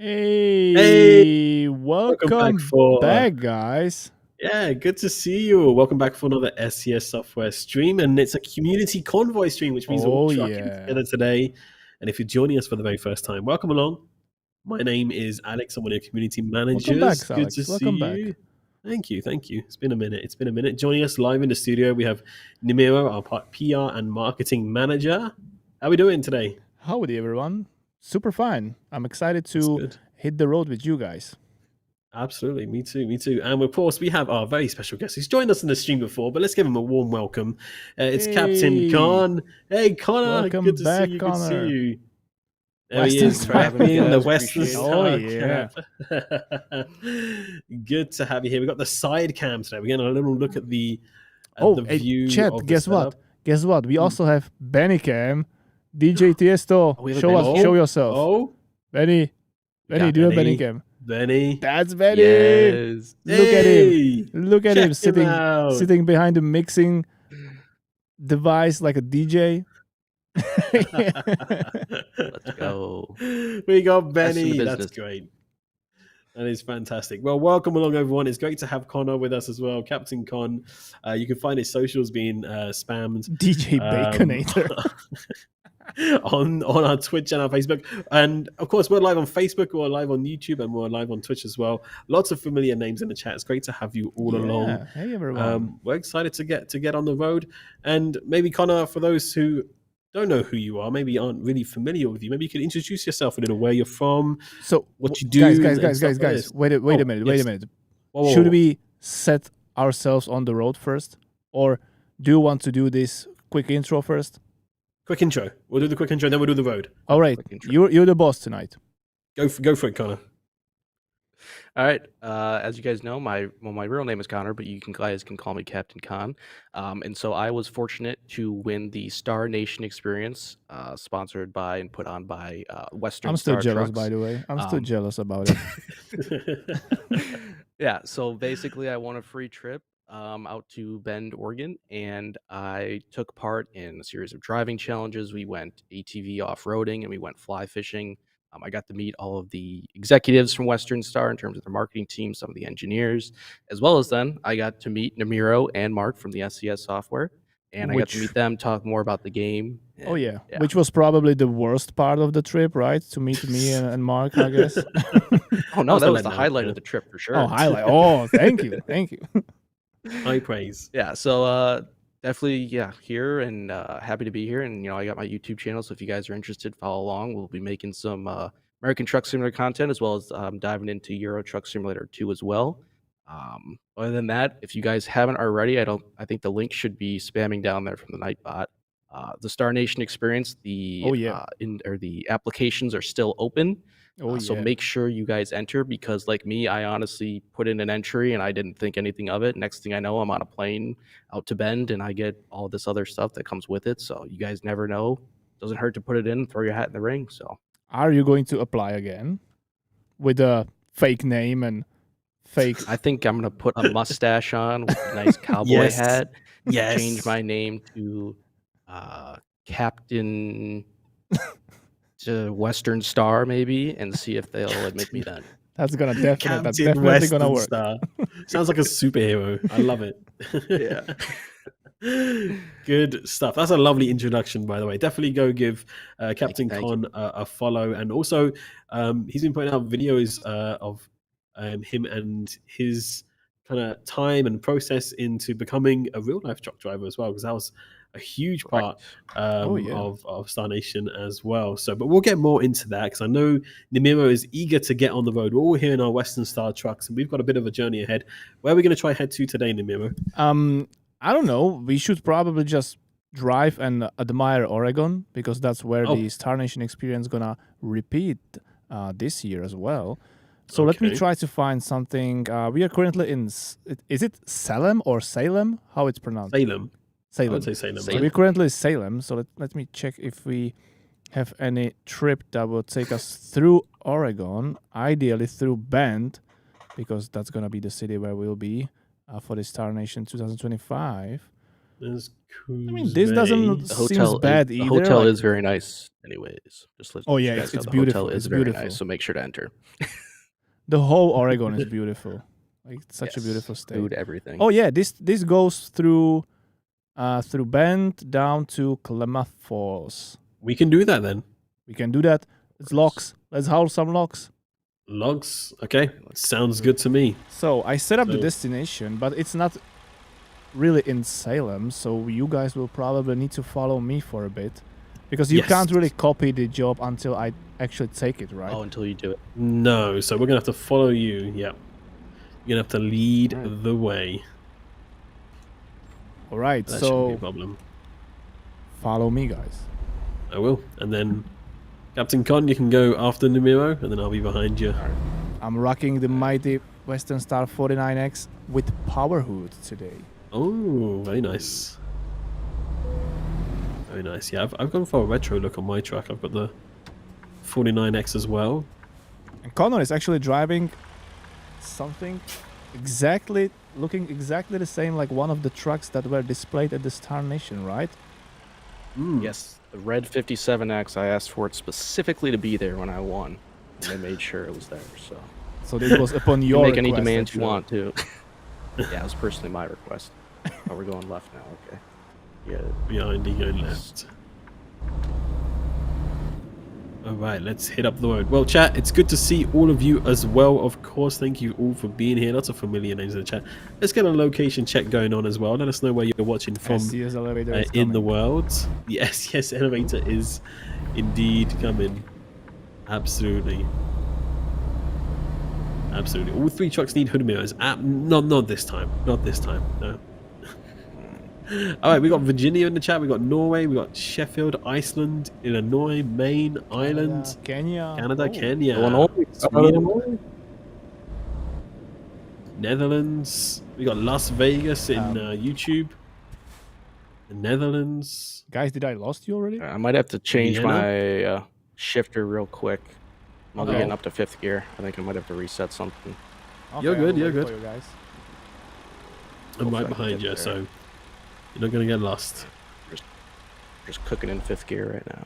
Hey, Hey, welcome back welcome for back, guys. good to see you. Welcome back for another SES software stream, and it's a community convoy stream, which means we're all Oh, trucking yeah. together today. And if you're joining us for the very first time, welcome along. My name is Alex. I'm one of your community Welcome back, managers. Good to Alex. see Welcome back. you. Thank you, thank you. It's been a minute. It's been a minute. Joining us live in the studio, we have Nemiro, our PR and marketing manager. How are we doing today? Howdy, everyone. Super fine. I'm excited That's to good. hit the road with you guys. Absolutely, me too, me too. And of course, we have our very special guest who's joined us in the stream before, but let's give him a warm welcome. It's Captain Hey, Con. Hey, Connor, good welcome to see back, you. Good to see Connor. you. There he Western is, Thanks for having me, repping the guys. Western Appreciate it. Oh, Star yeah. Cap. Good to have you here. We got the side cam today. We're getting a little look at the Hey, view chat, of the guess what? setup. Guess what? We Hmm. also have Benny Cam. DJ Tiesto, we have a show Benny us, Cam? show yourself. Oh, Benny, got do a Benny Benny. Cam. Benny. That's Benny. Yes. Look at him. Hey, Look at check him out. sitting behind the mixing device like a DJ. Let's go. We got Best in the Benny. That's business. great. That is fantastic. Well, welcome along, everyone. It's great to have Connor with us as well, Captain Con. You can find his socials being spammed DJ Baconator. on our Twitch and our Facebook. And of course, we're live on Facebook, we're live on YouTube, and we're live on Twitch as well. Lots of familiar names in the chat. It's great to have you all along. Hey, everyone. We're excited to get on the road. And maybe, Connor, for those who don't know who you are, maybe aren't really familiar with you, maybe you could introduce yourself a little, where you're from, So, what you do. guys. Wait a Oh, minute. yes. Whoa. Should we set ourselves on the road first? Or do you want to do this quick intro first? Quick intro. We'll do the quick intro, then we'll do the road. All right. Quick intro. You're the boss tonight. Go for it, Connor. All right. As you guys know, my real name is Connor, but you guys can call me Captain Con. And so I was fortunate to win the Star Nation experience, sponsored by and put on by Western I'm still Star jealous, Trucks. by the way. I'm still jealous about it. Yeah, so basically I won a free trip out to Bend, Oregon, and I took part in a series of driving challenges. We went ATV off-roading and we went fly fishing. I got to meet all of the executives from Western Star in terms of their marketing team, some of the engineers, as well as then I got to meet Nemiro and Mark from the SES software, and I got to Which- meet them, talk more about the game. Oh, and, yeah. Which was probably the worst part of the trip, right? To meet me and Mark, I guess. Oh, no, that was the letdown, highlight yeah. of the trip for sure. Oh, highlight. Oh, thank you. Thank you. High praise. Yeah, so definitely, here and happy to be here. And I got my YouTube channel, so if you guys are interested, follow along. We'll be making some American Truck Simulator content, as well as diving into Euro Truck Simulator 2 as well. Other than that, if you guys haven't already, I think the link should be spamming down there from the Nightbot. The Star Nation experience, the the applications are still open. So make sure you guys enter, because like me, I honestly put in an entry and I didn't think anything of it. Next thing I know, I'm on a plane out to Bend and I get all this other stuff that comes with it. So you guys never know. Doesn't hurt to put it in and throw your hat in the ring. So Are you going to apply again with a fake name and fake? I think I'm gonna put a mustache on with a nice cowboy Yes. hat. Yes. Change my name to Captain to Western Star maybe, and see if they'll admit me then. That's that's Captain definitely Western gonna work. Star. Sounds like a superhero. I love it. Yeah. Good stuff. That's a lovely introduction, by the way. Definitely go give Captain Thank Con a follow. And also, he's been putting out videos of him and his kind of time and process into becoming a real life truck driver as well, because that was a huge part of Star Nation as well. So, but we'll get more into that, because I know Nemiro is eager to get on the road. We're all here in our Western Star trucks, and we've got a bit of a journey ahead. Where are we going to try head to today, Nemiro? I don't know. We should probably just drive and admire Oregon, because that's where the Star Nation experience gonna repeat this year as well. So let me try to find something. We are currently in. Is it Salem or Salem? How it's pronounced? Salem. Salem. I would say Salem. So we're currently in Salem. So let me check if we have any trip that will take us through Oregon, ideally through Bend, because that's gonna be the city where we'll be for the Star Nation 2025. There's I mean, this doesn't The seem hotel bad is, either. the hotel like- is very nice, anyways. Just let Oh, you yeah, guys know it's the beautiful. hotel is It's very beautiful. nice, so make sure to enter. The whole Oregon is beautiful. Like it's such a Yes, beautiful state. Food, everything. Oh yeah, this goes through Bend down to Klamath Falls. We can do that then. We can do that. It's logs. Let's haul some logs. Logs. Okay, sounds good to me. So I set up the So- destination, but it's not really in Salem. So you guys will probably need to follow me for a bit, because you Yes. can't really copy the job until I actually take it, right? Oh, until you do it. No, so we're gonna have to follow you. Yep. You're gonna have to lead Alright. the way. All right. That shouldn't be a So problem. follow me, guys. I will. And then CaptainC0N, you can go after Nemiro, and then I'll be behind you. I'm rocking the mighty Western Star 49X with power hood today. Oh, very nice. Very nice. Yeah, I've gone for a retro look on my truck. I've got the 49X as well. And Connor is actually driving something looking exactly the same like one of the trucks that were displayed at the Star Nation, right? Yes, the red 57X. I asked for it specifically to be there when I won, and they made sure it was there. So So this was upon you your can make any request, demands you actually. want to. Yeah, it was personally my request. Oh, we're going left now. Okay. Yeah. Behind you, going left. Alright, let's hit up the road. Well, chat, it's good to see all of you as well. Of course, thank you all for being here. Lots of familiar names in the chat. Let's get a location check going on as well. Let us know where you're watching from SCS elevator is in the coming. world. The SES elevator is indeed coming. Absolutely. Absolutely. All three trucks need hood mirrors. Not this time. Not this time. No. Alright, we got Virginia in the chat. We got Norway. We got Sheffield, Iceland, Illinois, Maine, Ireland, Kenya. Canada, Oh. Kenya, Illinois. Sweden, Netherlands. We got Las Vegas in YouTube. The Netherlands. Guys, did I lost you already? I might have to change Vienna? my shifter real quick. I'm only Okay. getting up to 5th gear. I think I might have to reset something. You're Okay, good, I'll you're wait good. for you guys. I'm Hopefully I right can behind get you, there. so you're not going to get lost. Just cooking in 5th gear right now.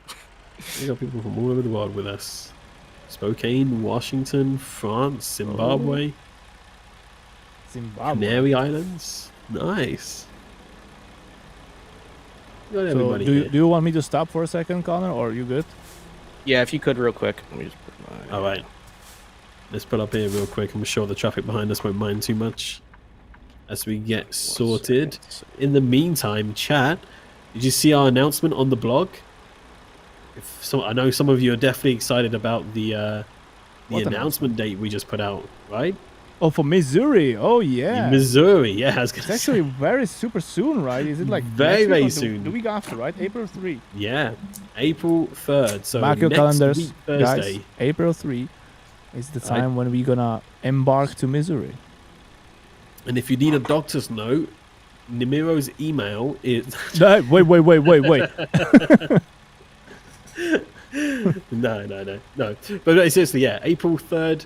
We got people from all over the world with us. Spokane, Washington, France, Zimbabwe, Zimbabwe. Canary Islands. Nice. We got So everybody do here. you want me to stop for a second, Connor, or are you good? Yeah, if you could real quick. Let me just put my... All right. Let's pull up here real quick. I'm sure the traffic behind us won't mind too much as we get sorted. In the meantime, chat, did you see our announcement on the blog? I know some of you are definitely excited about the What announcement date we just put out, right? Oh, for Missouri. Oh, yeah. Missouri. Yeah, I was gonna It's actually say. very super soon, right? Is it like Very, next week very or the- soon. The week after, right? April 3. Yeah, April 3rd. So Mark your next calendars, week, Thursday. guys. April 3 is the Right. time when we're gonna embark to Missouri. And if you need a doctor's note, Nemiro's email is No, wait. no. But seriously, yeah, April 3rd,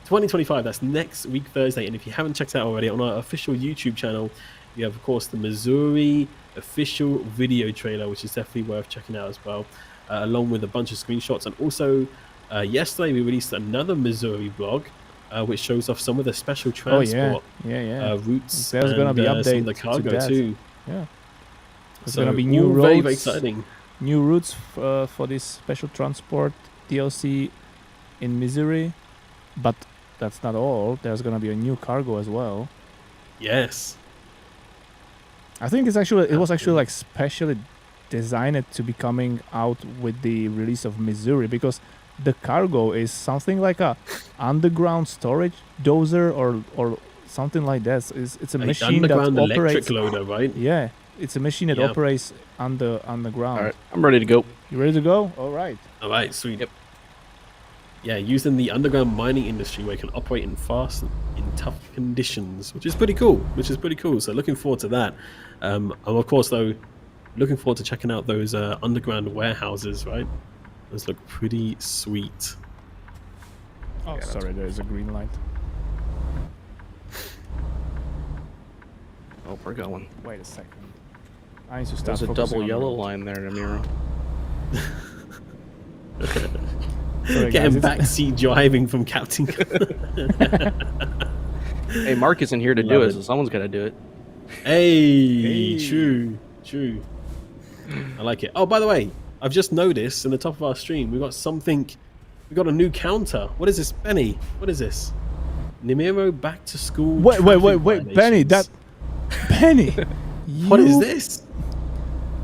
2025. That's next week, Thursday. And if you haven't checked out already, on our official YouTube channel, we have, of course, the Missouri official video trailer, which is definitely worth checking out as well, along with a bunch of screenshots. And also, yesterday we released another Missouri vlog, which shows off some of the special Oh, yeah. transport Yeah. routes. There's gonna be some of the updates to cargo that. too. Yeah. There's So gonna be new all roads. very, very exciting. New routes for this special transport DLC in Missouri. But that's not all. There's gonna be a new cargo as well. Yes. I think it was actually like specially designed to be coming out with the release of Missouri, because the cargo is something like a underground storage dozer or something like that. It's a Like machine that underground operates. electric loader, right? Yeah, it's a machine that Yeah. operates underground. All right, I'm ready to go. You ready to go? All right. All right, sweet. Yep. Yeah, used in the underground mining industry where it can operate in fast in tough conditions, which is pretty cool. So looking forward to that. I'm of course though looking forward to checking out those underground warehouses. Right, those look pretty sweet. Oh, sorry, there is a green light. Oh, we're going. Wait a second. I need to start There's a focusing double on the yellow road. line there, Nemiro. Sorry, Getting guys, backseat driving from Captain. Hey, Mark isn't here to do Love it, it. so someone's got to do it. Hey, Hey. true. I like it. Oh, by the way, I've just noticed in the top of our stream, we got something. We got a new counter. What is this, Benny? What is this? Nemiro back to school. Wait, traffic Benny, violations. Benny. What is you- this?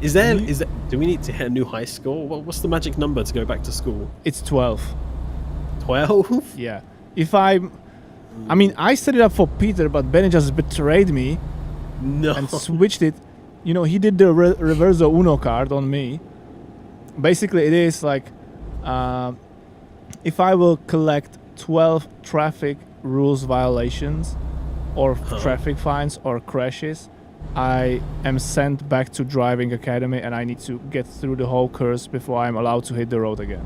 Is there? Do we need to hit a new high score? What's the magic number to go back to school? It's 12. 12? Yeah. I mean, I set it up for Peter, but Benny just betrayed me No. and switched it. You know, he did the reverso uno card on me. Basically, it is like, if I will collect 12 traffic rules violations or traffic fines or crashes, I am sent back to driving academy and I need to get through the whole course before I'm allowed to hit the road again.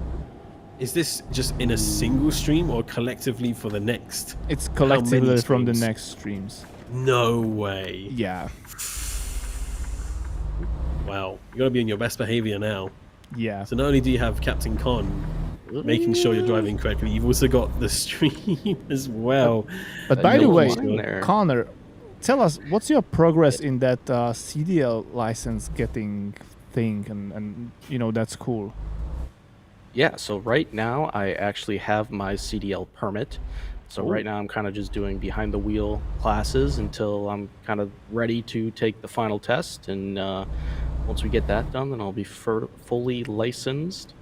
Is this just in a single stream or collectively for the next? It's many collectively from the streams? next streams. No way. Yeah. Wow. You gotta be in your best behavior now. Yeah. So not only do you have CaptainC0N making sure you're driving correctly, you've also got the stream as well. But by the yellow way, line there. Connor, tell us, what's your progress in that CDL license getting thing? And you know, that's cool. Yeah, so right now I actually have my CDL permit. So right now I'm kind of just doing behind the wheel classes until I'm kind of ready to take the final test. And once we get that done, then I'll be fully licensed.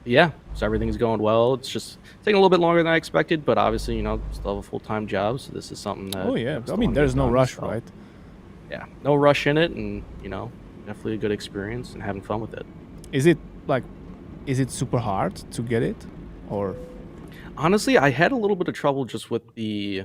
Yeah, so everything's going well. It's just taking a little bit longer than I expected, but obviously, you know, still have a full-time job. So this is something that... Oh yeah, I'm I still mean, wanna there's get no done, rush, so, right? Yeah, no rush in it, and, you know, definitely a good experience and having fun with it. Is it super hard to get it, or? Honestly, I had a little bit of trouble just with the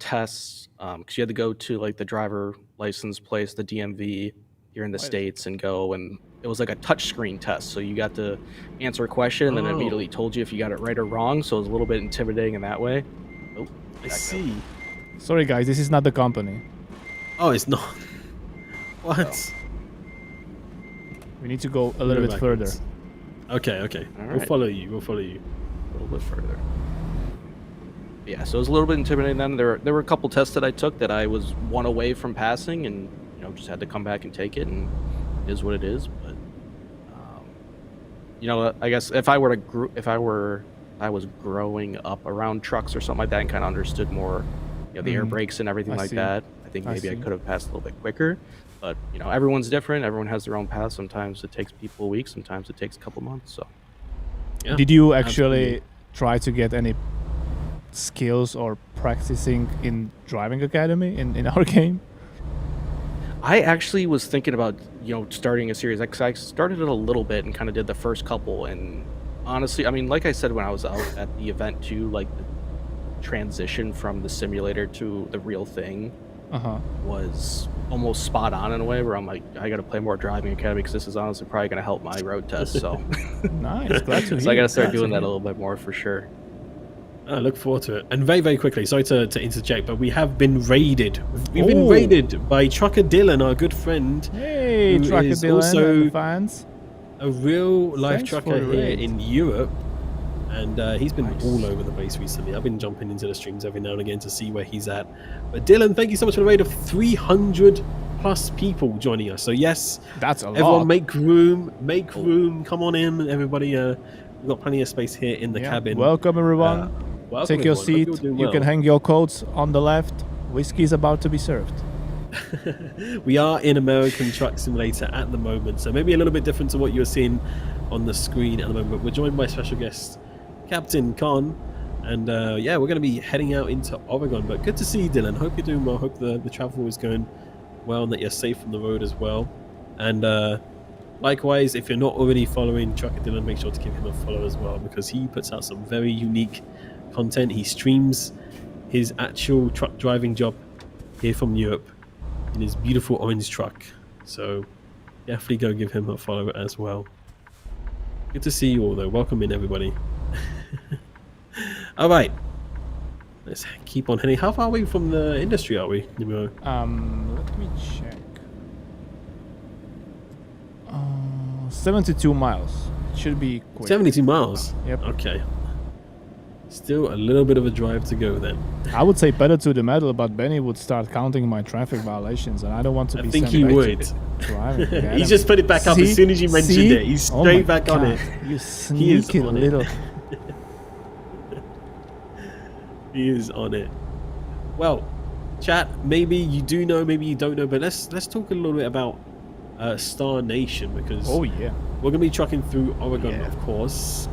tests, because you had to go to like the driver license place, the DMV here in the States, and go, and it was like a touchscreen test. So you got to answer a question, and then it immediately told you if you got it right or wrong. So it was a little bit intimidating in that way. Oh, I see. Sorry guys, this is not the company. Oh, it's not. What? We need to go a little Go bit further. backwards. Okay. All We'll right. follow you. We'll follow you. A little bit further. Yeah, so it was a little bit intimidating then. There were a couple tests that I took that I was one away from passing, and you know, just had to come back and take it, and it is what it is. But you know, I guess if I was growing up around trucks or something like that and kind of understood more, you know, the air brakes and everything I like see. that, I think I maybe I see. could have passed a little bit quicker. But you know, everyone's different. Everyone has their own path. Sometimes it takes people a week. Sometimes it takes a couple months. So. Yeah, Did you actually absolutely. try to get any skills or practicing in driving academy in our game? I actually was thinking about, you know, starting a series. Like, 'cause I started it a little bit and kind of did the first couple. And honestly, I mean, like I said when I was out at the event too, like the transition from the simulator to the real thing was almost spot on in a way where I'm like, I got to play more driving academy because this is honestly probably going to help my road test. So, Nice, glad to hear. so I got to start glad doing that a hear. little bit more for sure. I look forward to it. And very, very quickly, sorry to interject, but we have been raided. We've been Oh. raided by Trucker Dylan, our good friend, Hey, who Trucker is Dylan also and the fans. a real life Thanks for trucker the here raid. in Europe. And he's been Nice. all over the place recently. I've been jumping into the streams every now and again to see where he's at. But Dylan, thank you so much for the raid of 300 plus people joining us. So yes, That's a everyone lot. make room. Come on in, everybody. We've got plenty of space here in the Yeah. cabin. Welcome everyone. Welcome, Take your everyone. Hope seat. you're doing You well. can hang your coats on the left. Whiskey is about to be served. We are in American Truck Simulator at the moment, so maybe a little bit different to what you're seeing on the screen at the moment. We're joined by special guest CaptainC0N, and yeah, we're going to be heading out into Oregon. But good to see you, Dylan. Hope you're doing well. Hope the travel is going well and that you're safe on the road as well. And likewise, if you're not already following Trucker Dylan, make sure to give him a follow as well, because he puts out some very unique content. He streams his actual truck driving job here from Europe in his beautiful orange truck. So definitely go give him a follow as well. Good to see you all though. Welcome in, everybody. All right, let's keep on heading. How far away from the industry are we, Nemiro? Let me check. 72 miles. Should be quick. 72 miles. Yep. Okay. Still a little bit of a drive to go then. I would say pedal to the metal, but Benny would start counting my traffic violations, and I don't want to be. I think sent he back to would. driving. He just put it back up as soon as you mentioned it. He's Oh straight my back on God. it. You He is sneaky on it. little. He is on it. Well, chat, maybe you do know, maybe you don't know, but let's talk a little bit about Star Nation, because Oh yeah. we're going to be trucking through Oregon, Yeah. of course,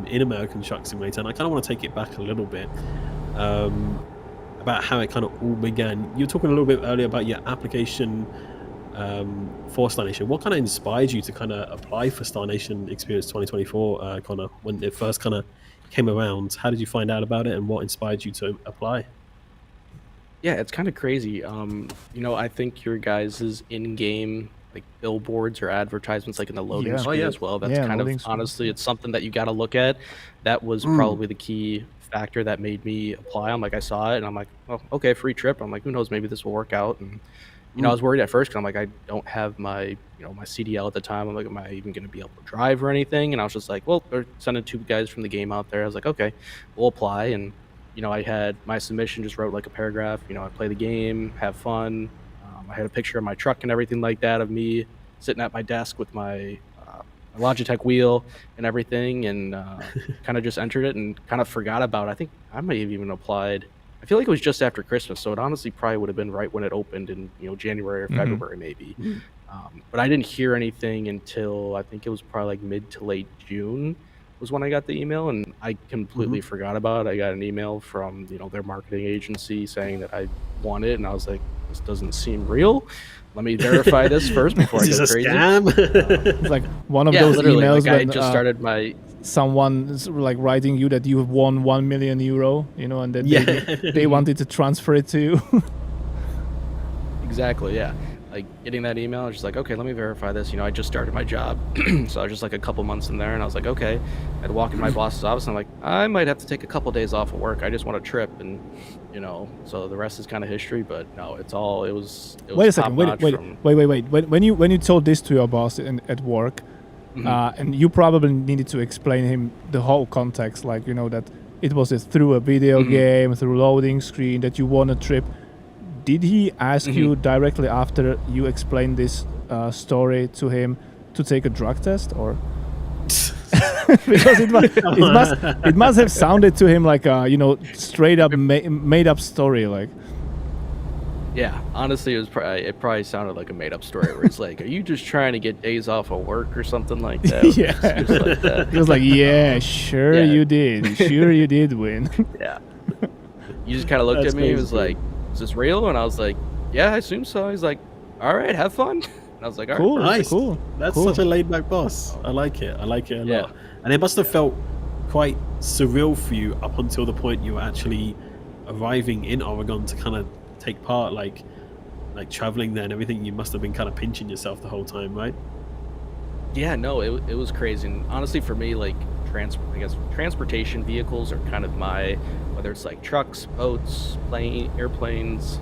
in American Truck Simulator, and I kind of want to take it back a little bit about how it kind of all began. You were talking a little bit earlier about your application for Star Nation. What kind of inspired you to kind of apply for Star Nation Experience 2024, Connor, when it first kind of came around? How did you find out about it, and what inspired you to apply? Yeah, it's kind of crazy. I think your guys' in-game like billboards or advertisements, like in the loading Yeah. screen yeah. as well. That's Yeah, kind of loading screen. honestly, it's something that you got to look at. That was probably the key factor that made me apply. I'm like, I saw it and I'm like, well, okay, free trip. I'm like, who knows, maybe this will work out. And I was worried at first because I'm like, I don't have my my CDL at the time. I'm like, am I even going to be able to drive or anything? And I was just like, well, they're sending 2 guys from the game out there. I was like, okay, we'll apply. And I had my submission, just wrote like a paragraph. I play the game, have fun. I had a picture of my truck and everything like that of me sitting at my desk with my Logitech wheel and everything, and kind of just entered it and kind of forgot about it. I think I might have even applied. I feel like it was just after Christmas, so it honestly probably would have been right when it opened in January or February maybe. But I didn't hear anything until I think it was probably like mid to late June was when I got the email, and I completely forgot about it. I got an email from their marketing agency saying that I won it, and I was like, this doesn't seem real. Let me verify this first before I Is go this a crazy. scam? It's like one of Yeah, those literally. emails Like I when just started my someone's like writing you that you've won 1 million euro, and that Yeah. they wanted to transfer it to you. exactly, yeah. Like getting that email, I was just like, okay, let me verify this. I just started my job, so I was just like a couple months in there, and I was like, okay. I'd walk in my boss's office, and I'm like, I might have to take a couple days off of work. I just want a trip, and so the rest is kind of history. But no, it was. Wait a second. Wait. top-notch Wait. When you told this to your boss at work, and you probably needed to explain him the whole context, like that it was through a video game, through loading screen, that you won a trip. Did he ask you directly after you explained this story to him to take a drug test, or? Because it must have sounded to him like a straight up made up story, like. Yeah, honestly, it probably sounded like a made up story where it's like, are you just trying to get days off of work or something like that? Yeah. Just like that. He was like, yeah, sure Yeah. you did. Sure you did win. Yeah. You just kind of looked That's at me. He was crazy. like, is this real? And I was like, yeah, I assume so. He's like, all right, have fun. And I was like, all right. Cool. Nice. Cool. That's Cool. such a laid back boss. I like it. I like it a Yeah. lot. And it must have felt quite surreal for you up until the point you were actually arriving in Oregon to kind of take part, like traveling there and everything. You must have been kind of pinching yourself the whole time, right? Yeah, no, it was crazy. And honestly, for me, like, transportation vehicles are kind of my, whether it's like trucks, boats, airplanes,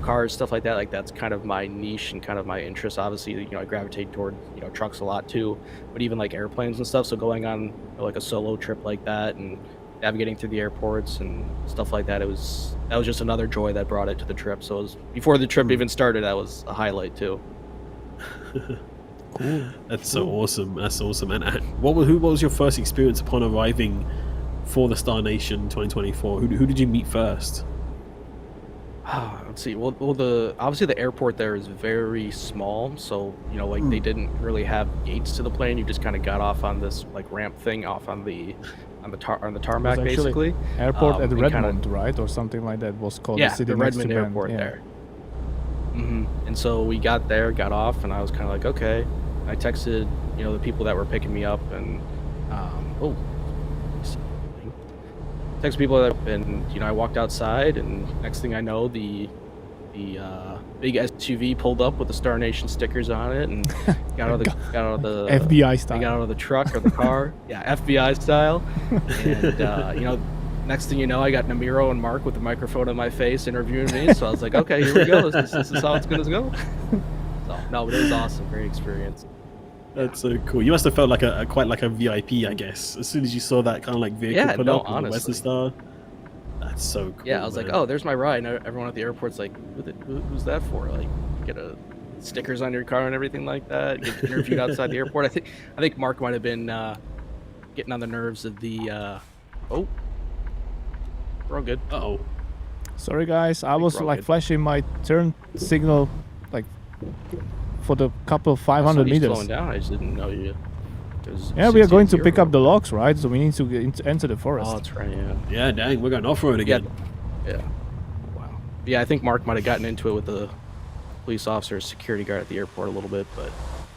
cars, stuff like that. Like, that's kind of my niche and kind of my interest. Obviously, I gravitate toward trucks a lot too, but even like airplanes and stuff. So going on like a solo trip like that and navigating through the airports and stuff like that, that was just another joy that brought it to the trip. So it was, before the trip even started, that was a highlight too. Cool. That's so awesome. That's awesome. And what was your first experience upon arriving for the Star Nation 2024? Who did you meet first? Let's see. Well, obviously the airport there is very small, so like they didn't really have gates to the plane. You just kind of got off on this like ramp thing off on the tarmac, actually basically. Airport at and Redmond, right, or something like that was called. Yeah, the city the next to Redmond Bend. airport Yeah. there. And so we got got off, and I was kind of like, okay. I texted the people that were picking me up, and text people that, and I walked outside, and next thing I know, the big SUV pulled up with the Star Nation stickers on it, and got out of the FBI style. I got out of the truck or the car, yeah, FBI style, and next thing you know, I got Nemiro and Mark with the microphone in my face interviewing me. So I was like, okay, here we go. This is how it's gonna go. So no, but it was awesome, great experience. That's so cool. You must have felt like quite like a VIP, I guess, as soon as you saw that kind of like vehicle Yeah, pull no, up with the Western honestly. Star. That's so cool. Yeah, I was like, man. oh, there's my ride. And everyone at the airport's like, who's that for? Like, get stickers on your car and everything like that. Get interviewed outside the airport. I think Mark might have been getting on the nerves of the. Oh, we're all good. Uh-oh. Sorry, guys. I was we're all like good. flashing my turn signal, like for the couple of 500 You meters. slowing down. I just didn't know you. Yeah, we are going to pick up the logs, right? So we need to enter the forest. Oh, that's right. Yeah. Yeah, dang, we're going off-road again. Yeah. Wow. Yeah, I think Mark might have gotten into it with the police officer, security guard at the airport a little bit, but.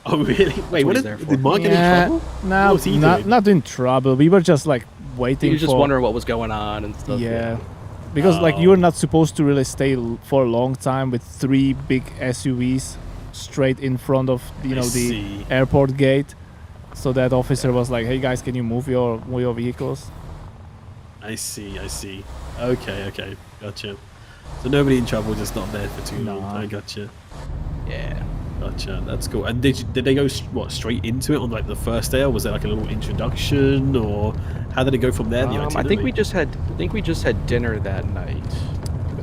Oh, really? Wait, what what he's there did for. Mark get in trouble? No, What was he doing? not in trouble. We were just like waiting. He was just for, wondering what was going on and stuff. Yeah, because like Oh. you're not supposed to really stay for a long time with 3 big SUVs straight in front of I the see. airport gate. So that officer was like, "Hey guys, can you move your vehicles?" I see. Okay, gotcha. So nobody in trouble, just not there for too long. Nah. I gotcha. Yeah. Gotcha. That's cool. And did they go straight into it on like the first day, or was there like a little introduction, or how did it go from there? The I think itinerary? we just had dinner that night.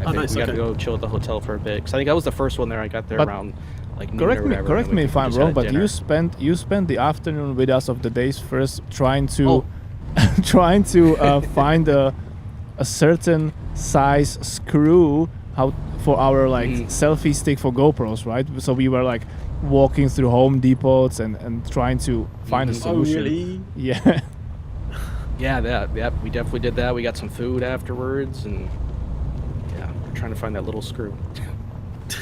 I think nice, we got to okay. go chill at the hotel for a bit. Cause I think I was the first one there. I got there But around like noon or Correct whatever, and then me we if I'm just wrong, had but dinner. you spent the afternoon with us of the days first trying to Oh. trying to find a certain size screw for our like selfie stick for GoPros, right? So we were like walking through Home Depots and trying to find a Oh, solution. really? Yeah. Yeah, we definitely did that. We got some food afterwards, and yeah, we're trying to find that little screw.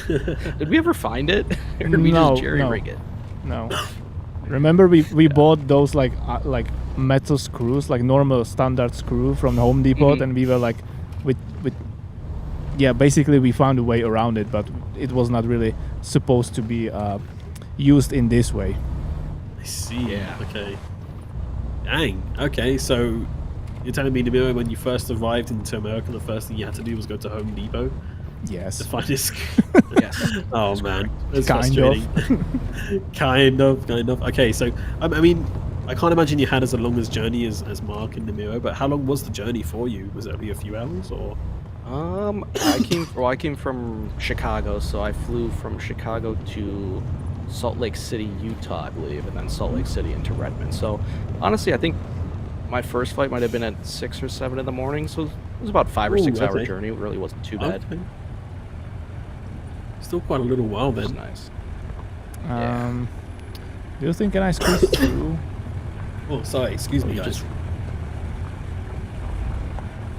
Did we ever find it, or did we No, just jerry no. rig it? No. Remember we bought those like metal screws, like normal standard screw from Home Depot, Mhm. and we were like with yeah, basically we found a way around it, but it was not really supposed to be used in this way. I see. Yeah. Okay. Dang. Okay, so you're telling me, Nemiro, when you first arrived into America, the first thing you had to do was go to Home Depot Yes. to find this. Yes. Oh man, that's Kind frustrating. kind of. Okay, so I mean, I can't imagine you had as long as journey as Mark and Nemiro, but how long was the journey for you? Was it only a few hours, or? I came from Chicago, so I flew from Chicago to Salt Lake City, Utah, I believe, and then Salt Lake City into Redmond. So honestly, I think my first flight might have been at 6 or 7 in the morning, so it was about 5 or Ooh, 6 hour okay. journey. It really wasn't too bad. Okay. Still quite a little while It was then. nice. Do you think can I squeeze through? Oh, sorry. Excuse me, You guys.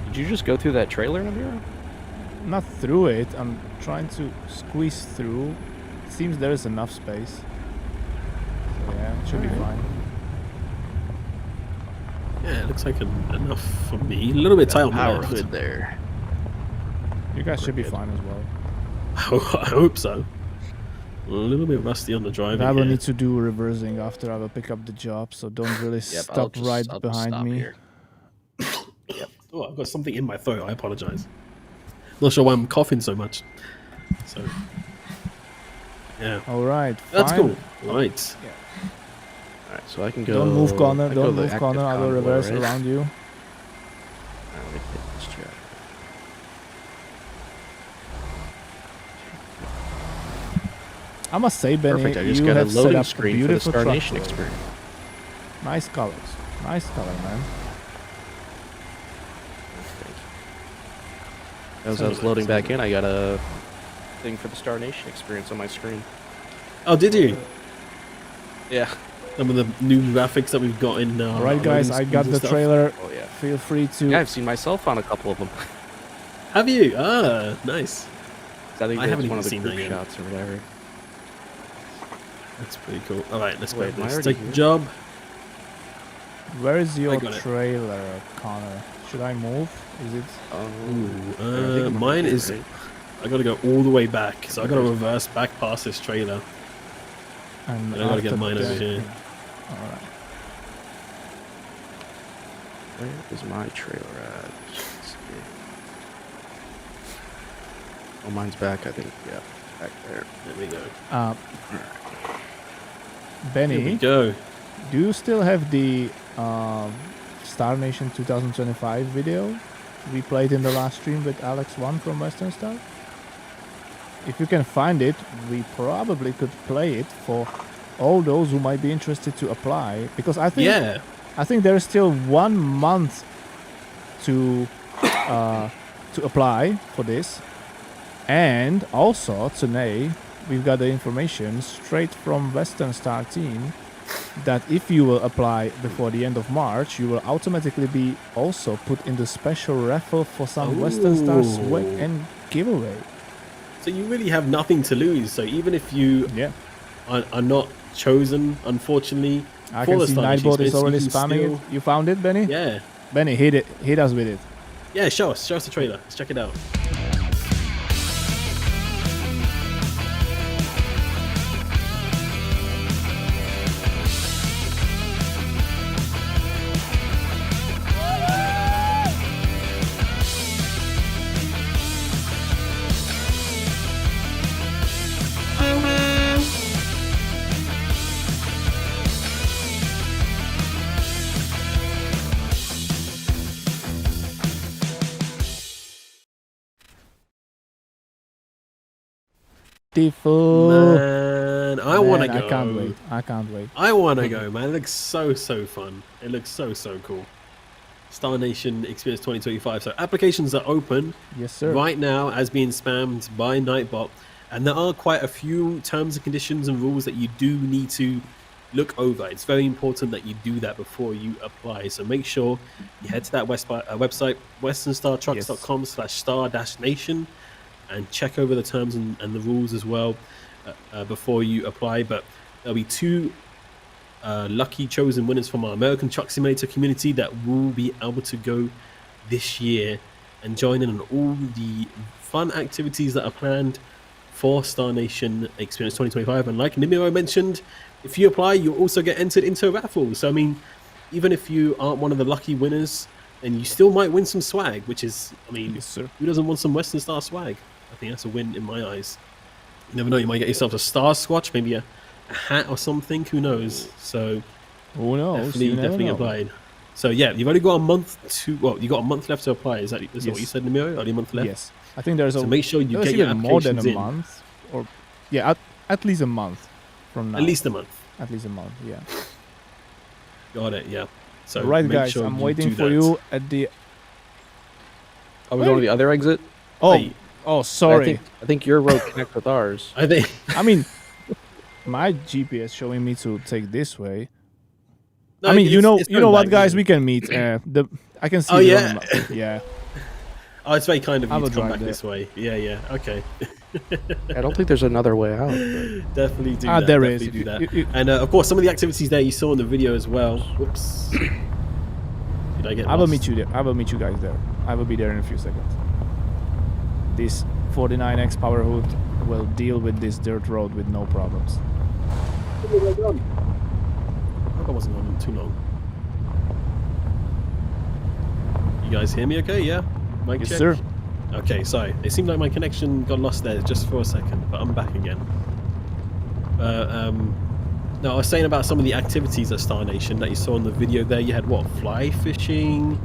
Did you just go through that trailer, Nemiro? Not through it. I'm trying to squeeze through. It seems there is enough space. So yeah, it should be fine. Yeah, it looks like enough for me. A little bit tight on the Power left. hood there. You guys should be good. fine as well. I hope so. A little bit rusty on the driving. I will here. need to do reversing after I will pick up the job, so don't really Yep, stop right I'll behind stop me. here. Oh, I've got something in my throat. I apologize. Not sure why I'm coughing so much. So, yeah, All right, that's fine. cool. Right. Alright, so I can go. Don't move, Connor. I can go Don't the move, active Connor. I will convoy, reverse right? around you. Alright, let me hit this check. I must say, Benny, Perfect. I just you got a have set loading up a screen for the beautiful Star truck Nation today. experience. Nice colors. Nice color, man. As I was loading back in, I got a thing for the Star Nation experience on my screen. Oh, did you? Yeah. Some of the new graphics that we've got in. All right, guys, I got the trailer. Oh yeah. Feel free to. Yeah, I've seen myself on a couple of them. Have you? Ah, nice. I think I that's haven't one even of the seen group that yet. shots or whatever. That's pretty cool. All right, let's go. Wait, am I Let's already take the here? job. Where is your got it. trailer, Connor? Should I move? Is it? Ooh, mine is. I gotta go all the way back, so I gotta reverse back past this trailer. And I gotta get after mine over that- here. All right. Where is my trailer at? Let's see. Oh, mine's back, I think. Yeah, back there. There we go. Benny, Here we go. do you still have the Star Nation 2025 video we played in the last stream with Alex1 from Western Star? If you can find it, we probably could play it for all those who might be interested to apply, because I think there is still 1 month to apply for this. And also today we've got the information straight from Western Star team that if you will apply before the end of March, you will automatically be also put in the special raffle for some Western Star swag and giveaway. So you really have nothing to lose. So even if you are not chosen, unfortunately, I can see Nightbot is already spamming it. You found it, Benny? Yeah. Benny, hit us with it. Yeah, show us the trailer. Let's check it out. Man, I want to go. I can't wait. I can't wait. I want to go, man. It looks so fun. It looks so cool. Star Nation Experience 2025. So applications are open. Yes, sir. Right now, as being spammed by Nightbot, and there are quite a few terms and conditions and rules that you do need to look over. It's very important that you do that before you apply. So make sure you head to that website, westernstartrucks.com/star-nation. And check over the terms and the rules as well before you apply. But there'll be 2 lucky chosen winners from our American Truck Simulator community that will be able to go this year and join in on all the fun activities that are planned for Star Nation Experience 2025. And like Nemiro mentioned, if you apply, you'll also get entered into a raffle. So I mean, even if you aren't one of the lucky winners, then you still might win some swag, which is, I mean, who doesn't want some Western Star swag? I think that's a win in my eyes. You never know, you might get yourself a Star Swatch, maybe a hat or something, who knows? So who knows? Definitely applied. So yeah, you've only got a month to, well, you got a month left to apply. Is that what you said, Nemiro? Only a month left? Yes. I think there's so make sure you get your applications more than a month, or at least a month from now. At least a month. At least a month, yeah. Got it, yeah. So right, guys, I'm waiting for you at the... Are we going to the other exit? Oh, sorry. I think your road connects with ours. I think. I mean, my GPS showing me to take this way. No, I mean, you know what, guys? We can meet. I can see. Yeah. Oh, it's very kind of you to come back this way. Yeah. Okay. I don't think there's another way out. But... Definitely do that. There is. Do that. And of course, some of the activities there you saw in the video as well. Whoops. Did I get lost? I will meet you there. I will meet you guys there. I will be there in a few seconds. This 49X Power Hood will deal with this dirt road with no problems. I hope I wasn't on too long. You guys hear me okay? Yeah? Mic yes, check? sir. Okay, sorry. It seemed like my connection got lost there just for a second, but I'm back again. No, I was saying about some of the activities at Star Nation that you saw in the video there. You had what? Fly fishing,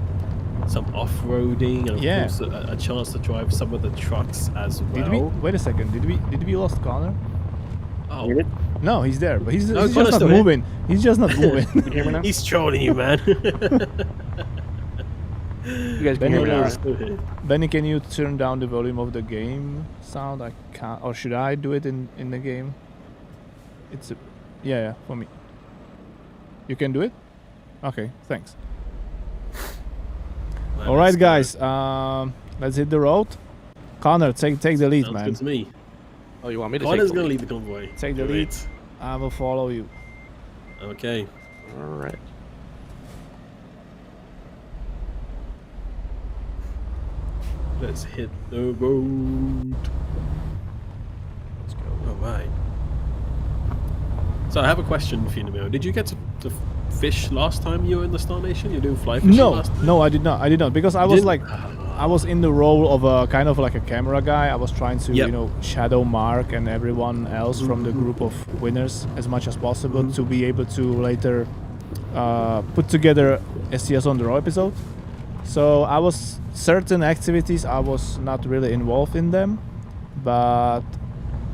some off-roading, and of course a chance to drive some of the trucks as well. Wait a second. Did we lost Connor? Oh. No, he's there, but he's just not moving. He's just not moving. You hear me now? He's trolling you, man. You guys can hear me now. Benny, can you turn down the volume of the game sound? I can't. Or should I do it in the game? It's yeah, for me. You can do it? Okay, thanks. Man, all right, guys. Let's hit the road. Connor, take the lead, man. Good to me. Oh, you want me to Connor's take gonna lead the convoy. Take the lead. I will follow you. Okay. All right. Let's hit the road. Let's go. All right. So I have a question for you, Nemiro. Did you get to fish last time you were in the Star Nation? You're doing fly fishing last time? No, I did not. Because I was like, I was in the role of a kind of like a camera guy. I was trying to, Yep. you know, shadow Mark and everyone else from the group of winners as much as possible to be able to later put together STS on the Raw episode. So I was certain activities I was not really involved in them, but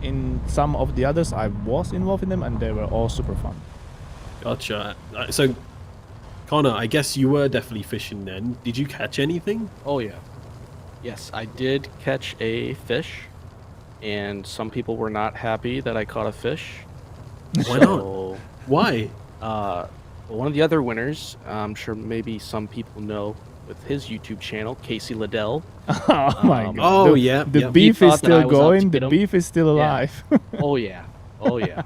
in some of the others I was involved in them, and they were all super fun. Gotcha. So, Connor, I guess you were definitely fishing then. Did you catch anything? Oh yeah. Yes, I did catch a fish, and some people were not happy that I caught a fish. Why not? So, Why? one of the other winners, I'm sure maybe some people know, with his YouTube channel, Casey Liddell. Oh my god. Oh, yeah. The Yep. beef He is thought that I still was out to going, get the him. beef is still Yeah. alive. Oh yeah, oh yeah.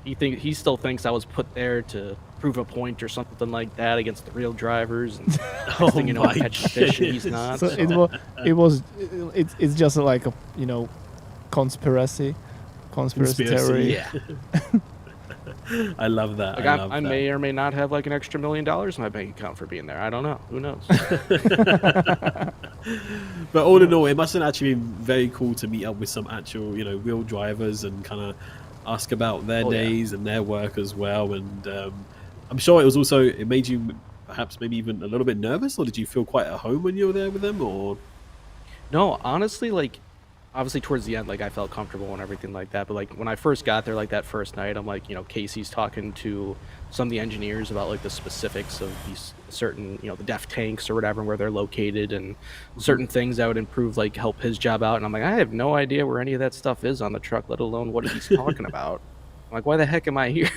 He still thinks I was put there to prove a point or something like that against the real drivers. And Oh thing you know, I'm my catching fish and he's goodness. not. So it's just like a, you know, conspiracy theory. Yeah. I love that. Like I love I that. may or may not have like an extra $1 million in my bank account for being there. I don't know. Who knows? But all in all, it must have actually been very cool to meet up with some actual, you know, real drivers and kind of ask about their Oh, yeah. days and their work as well. And I'm sure it made you perhaps maybe even a little bit nervous, or did you feel quite at home when you were there with them? Or No, honestly, like, obviously towards the end, like, I felt comfortable and everything like that. But like when I first got there, like that first night, I'm like, you know, Casey's talking to some of the engineers about like the specifics of these certain, you know, the def tanks or whatever, where they're located, and certain things that would improve, like help his job out. And I'm like, I have no idea where any of that stuff is on the truck, let alone what he's talking about. I'm like, why the heck am I here?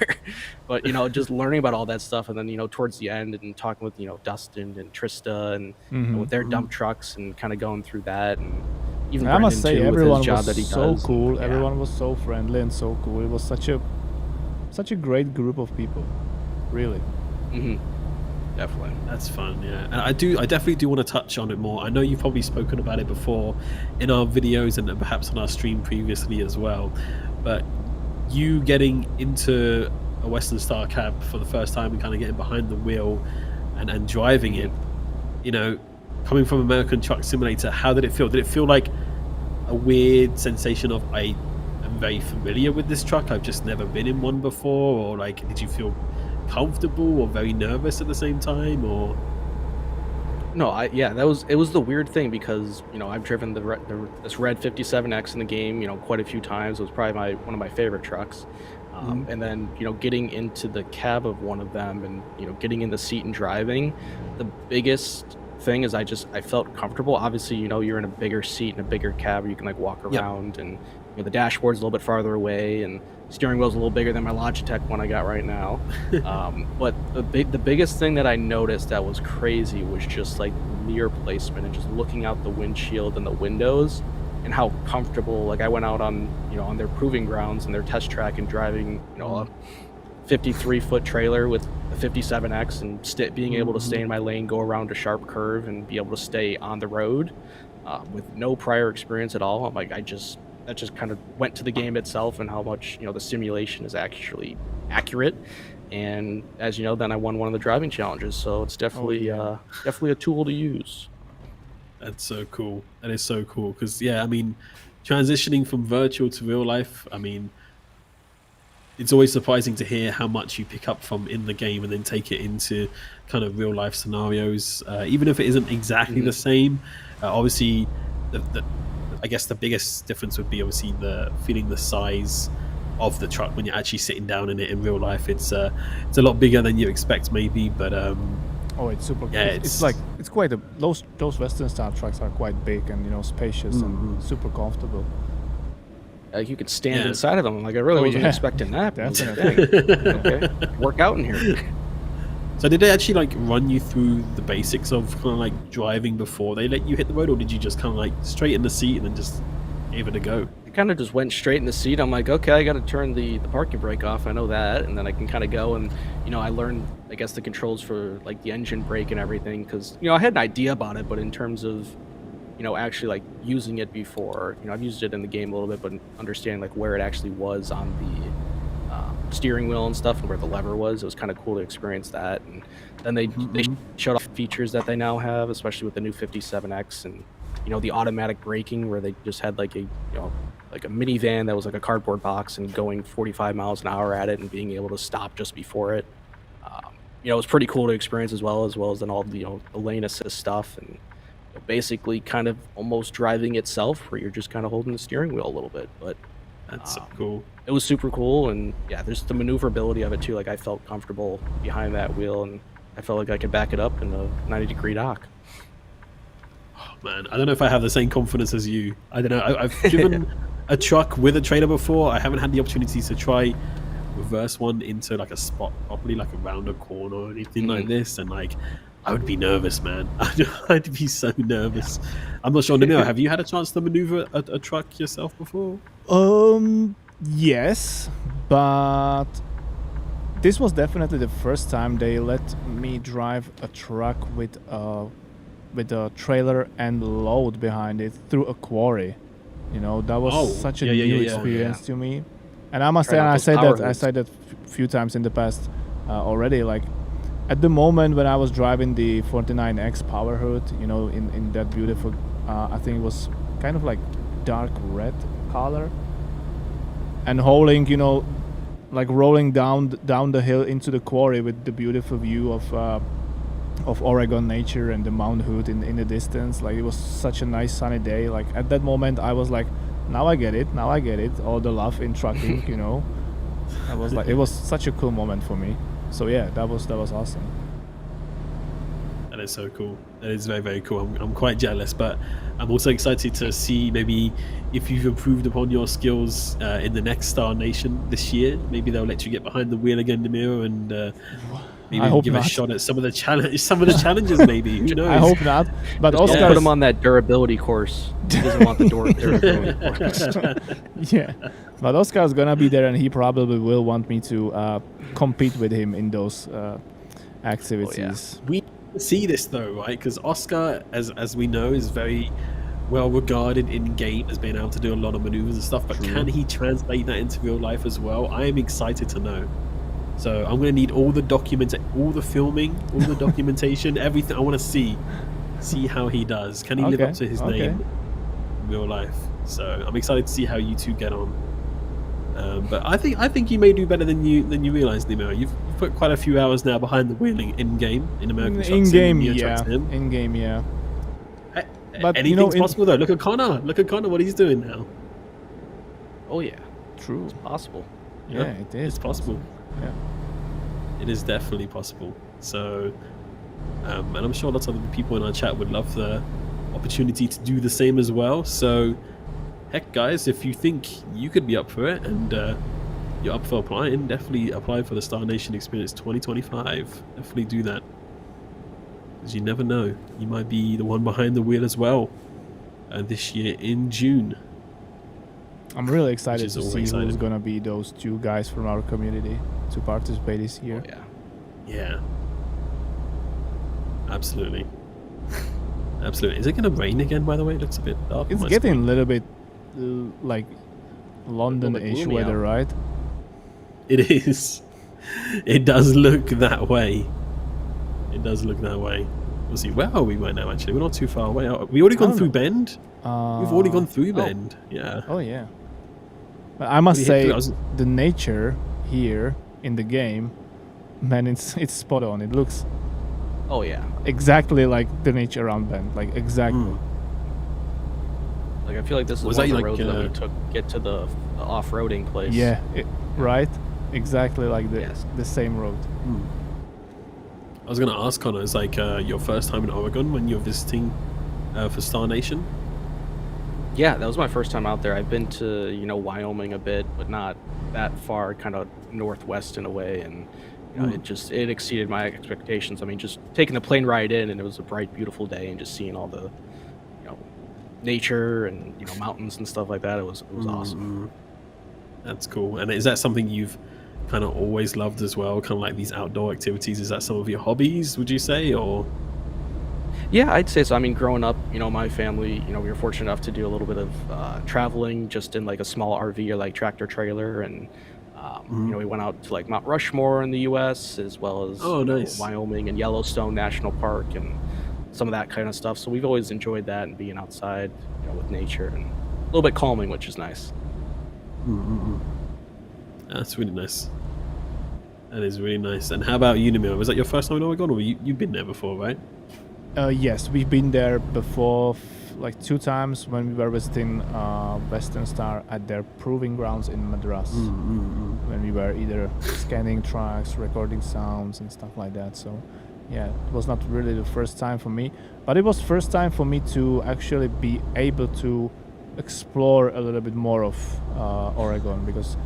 But you know, just learning about all that stuff, and then you know, towards the end, and talking with, you know, Dustin and Trista, and you know, with their dump trucks, and kind of going through that, and even I must Brendan, say, too, with everyone his job was that he so does. cool. Yeah. Everyone was so friendly and so cool. It was such a great group of people, really. Definitely. that's fun, yeah. And I definitely do want to touch on it more. I know you've probably spoken about it before in our videos and perhaps on our stream previously as well. But you getting into a Western Star cab for the first time and kind of getting behind the wheel and driving it, you know, coming from American Truck Simulator, how did it feel? Did it feel like a weird sensation of I am very familiar with this truck, I've just never been in one before, or like did you feel comfortable or very nervous at the same time? Or No, it was the weird thing, because you know, I've driven this red 57X in the game, you know, quite a few times. It was probably one of my favorite trucks. And then, you know, getting into the cab of one of them, and you know, getting in the seat and driving, the biggest thing is I felt comfortable. Obviously, you know, you're in a bigger seat in a bigger cab where you can like walk around, and you know, the dashboard's a little bit farther away, and steering wheel's a little bigger than my Logitech one I got right now. But the biggest thing that I noticed that was crazy was just like mirror placement, and just looking out the windshield and the windows, and how comfortable, like I went out on, you know, on their proving grounds and their test track, and driving, you know, a 53-foot trailer with a 57X, and being able to stay in my lane, go around a sharp curve, and be able to stay on the road with no prior experience at all. I'm like, that just kind of went to the game itself, and how much, you know, the simulation is actually accurate. And as you know, then I won one of the driving challenges, so it's definitely definitely a tool to use. that's so cool. That is so cool because I mean, transitioning from virtual to real life, I mean, it's always surprising to hear how much you pick up from in the game and then take it into kind of real life scenarios, even if it isn't exactly the same. Obviously, I guess the biggest difference would be obviously the feeling the size of the truck when you're actually sitting down in it in real life. It's a lot bigger than you expect maybe, but Oh, it's super. Yeah, it's like it's quite a those Western Star trucks are quite big and, you know, spacious and super comfortable. Like you could stand Yeah. inside of them. Like I really wasn't yeah. expecting that. but Definitely. dang, okay, work out in here. so did they actually like run you through the basics of kind of like driving before they let you hit the road, or did you just kind of like straight in the seat and then just gave it a go? I kind of just went straight in the seat. I'm like, okay, I got to turn the parking brake off. I know that, and then I can kind of go, and you know, I learned, I guess, the controls for like the engine brake and everything, because you know, I had an idea about it, but in terms of, you know, actually like using it before, you know, I've used it in the game a little bit, but understanding like where it actually was on steering wheel and stuff, and where the lever was. It was kind of cool to experience that. And then they showed off features that they now have, especially with the new 57X, and the automatic braking, where they just had like a like a minivan that was like a cardboard box and going 45 miles an hour at it and being able to stop just before it. It was pretty cool to experience as well as then all the the lane assist stuff, and basically kind of almost driving itself, where you're just kind of holding the steering wheel a little bit. But That's so cool. it was super cool, and yeah, there's the maneuverability of it too. Like, I felt comfortable behind that wheel, and I felt like I could back it up in a 90-degree dock. Oh, man, I don't know if I have the same confidence as you. I don't know. I've driven a truck with a trailer before. I haven't had the opportunity to try reverse one into like a spot properly, like around a corner or anything like this, and like I would be nervous, man. I'd be so nervous. I'm not sure, Nemiro, have you had a chance to maneuver a truck yourself before? Yes, but this was definitely the first time they let me drive a truck with a trailer and load behind it through a quarry. That was such a new experience to me. And I must say, and I said that a few times in the past already. Like, at the moment when I was driving the 49X Power Hood, in that beautiful, I think it was kind of like dark red color, and holding, like rolling down the hill into the quarry with the beautiful view of Oregon nature and the Mount Hood in the distance. Like, it was such a nice sunny day. Like, at that moment I was like, now I get it, all the love in trucking. I was like, it was such a cool moment for me. So yeah, that was awesome. That is so cool. That is very, very cool. I'm quite jealous, but I'm also excited to see maybe if you've improved upon your skills in the next Star Nation this year. Maybe they'll let you get behind the wheel again, Nemiro, and maybe give a shot at some of the challenges. Maybe, who knows? I hope not. But Just Oscar put him on that durability course. He doesn't want the durability course. Yeah, but Oscar's gonna be there, and he probably will want me to compete with him in those activities. We see this though, right? Because Oscar, as we know, is very well regarded in game as being able to do a lot of maneuvers and stuff. But can he translate that into real life as well? I am excited to know. So I'm going to need all the all the filming, all the documentation, everything. I want to see how he does. Can he live up to his name in real life? So I'm excited to see how you two get on. But I think you may do better than you realize, Nemiro. You've put quite a few hours now behind the wheel in game in American Truck Sim. In game, yeah. But anything's possible though. Look at Connor. What he's doing now. Oh yeah, true. It's possible. Yeah, it is. It's possible. Yeah. It is definitely possible. So, and I'm sure lots of other people in our chat would love the opportunity to do the same as well. So, heck, guys, if you think you could be up for it and you're up for applying, definitely apply for the Star Nation Experience 2025. Definitely do that. Because you never know. You might be the one behind the wheel as well this year in June. I'm really excited to see who's going to be those two guys from our community to participate this year. Oh, yeah. Absolutely. Absolutely. Is it going to rain again, by the way? It looks a bit dark. It's getting a little bit like London-ish weather, right? It is. It does look that way. We'll see. Where are we right now, actually? We're not too far away. We already gone through Bend? We've already gone through Bend. Yeah. Oh, yeah. But I must say, the nature here in the game, man, it's spot on. It looks exactly like the nature around Bend. Like, exactly. Like, I feel like this is one of the roads that we took get to the off-roading place. Yeah, right? Exactly like the same road. I was going to ask, Connor, is like your first time in Oregon when you're visiting for Star Nation? Yeah, that was my first time out there. I've been to, Wyoming a bit, but not that far, kind of northwest in a way, and it exceeded my expectations. I mean, just taking the plane ride in, and it was a bright, beautiful day, and just seeing all the, nature and mountains and stuff like that. It was awesome. That's cool. And is that something you've kind of always loved as well? Kind of like these outdoor activities. Is that some of your hobbies? Would you say, or? Yeah, I'd say so. I mean, growing up, my family, we were fortunate enough to do a little bit of traveling just in like a small RV or like tractor trailer, and We went out to like Mount Rushmore in the U.S. as well as nice. Wyoming and Yellowstone National Park and some of that kind of stuff. So we've always enjoyed that and being outside, with nature and a little bit calming, which is nice. That's really nice. That is really nice. And how about you, Nemiro? Was that your first time in Oregon, or you've been there before, right? Yes, we've been there before, like 2 times when we were visiting Western Star at their proving grounds in Madras. When we were either scanning tracks, recording sounds, and stuff like that. So, yeah, it was not really the first time for me, but it was first time for me to actually be able to explore a little bit more of Oregon, because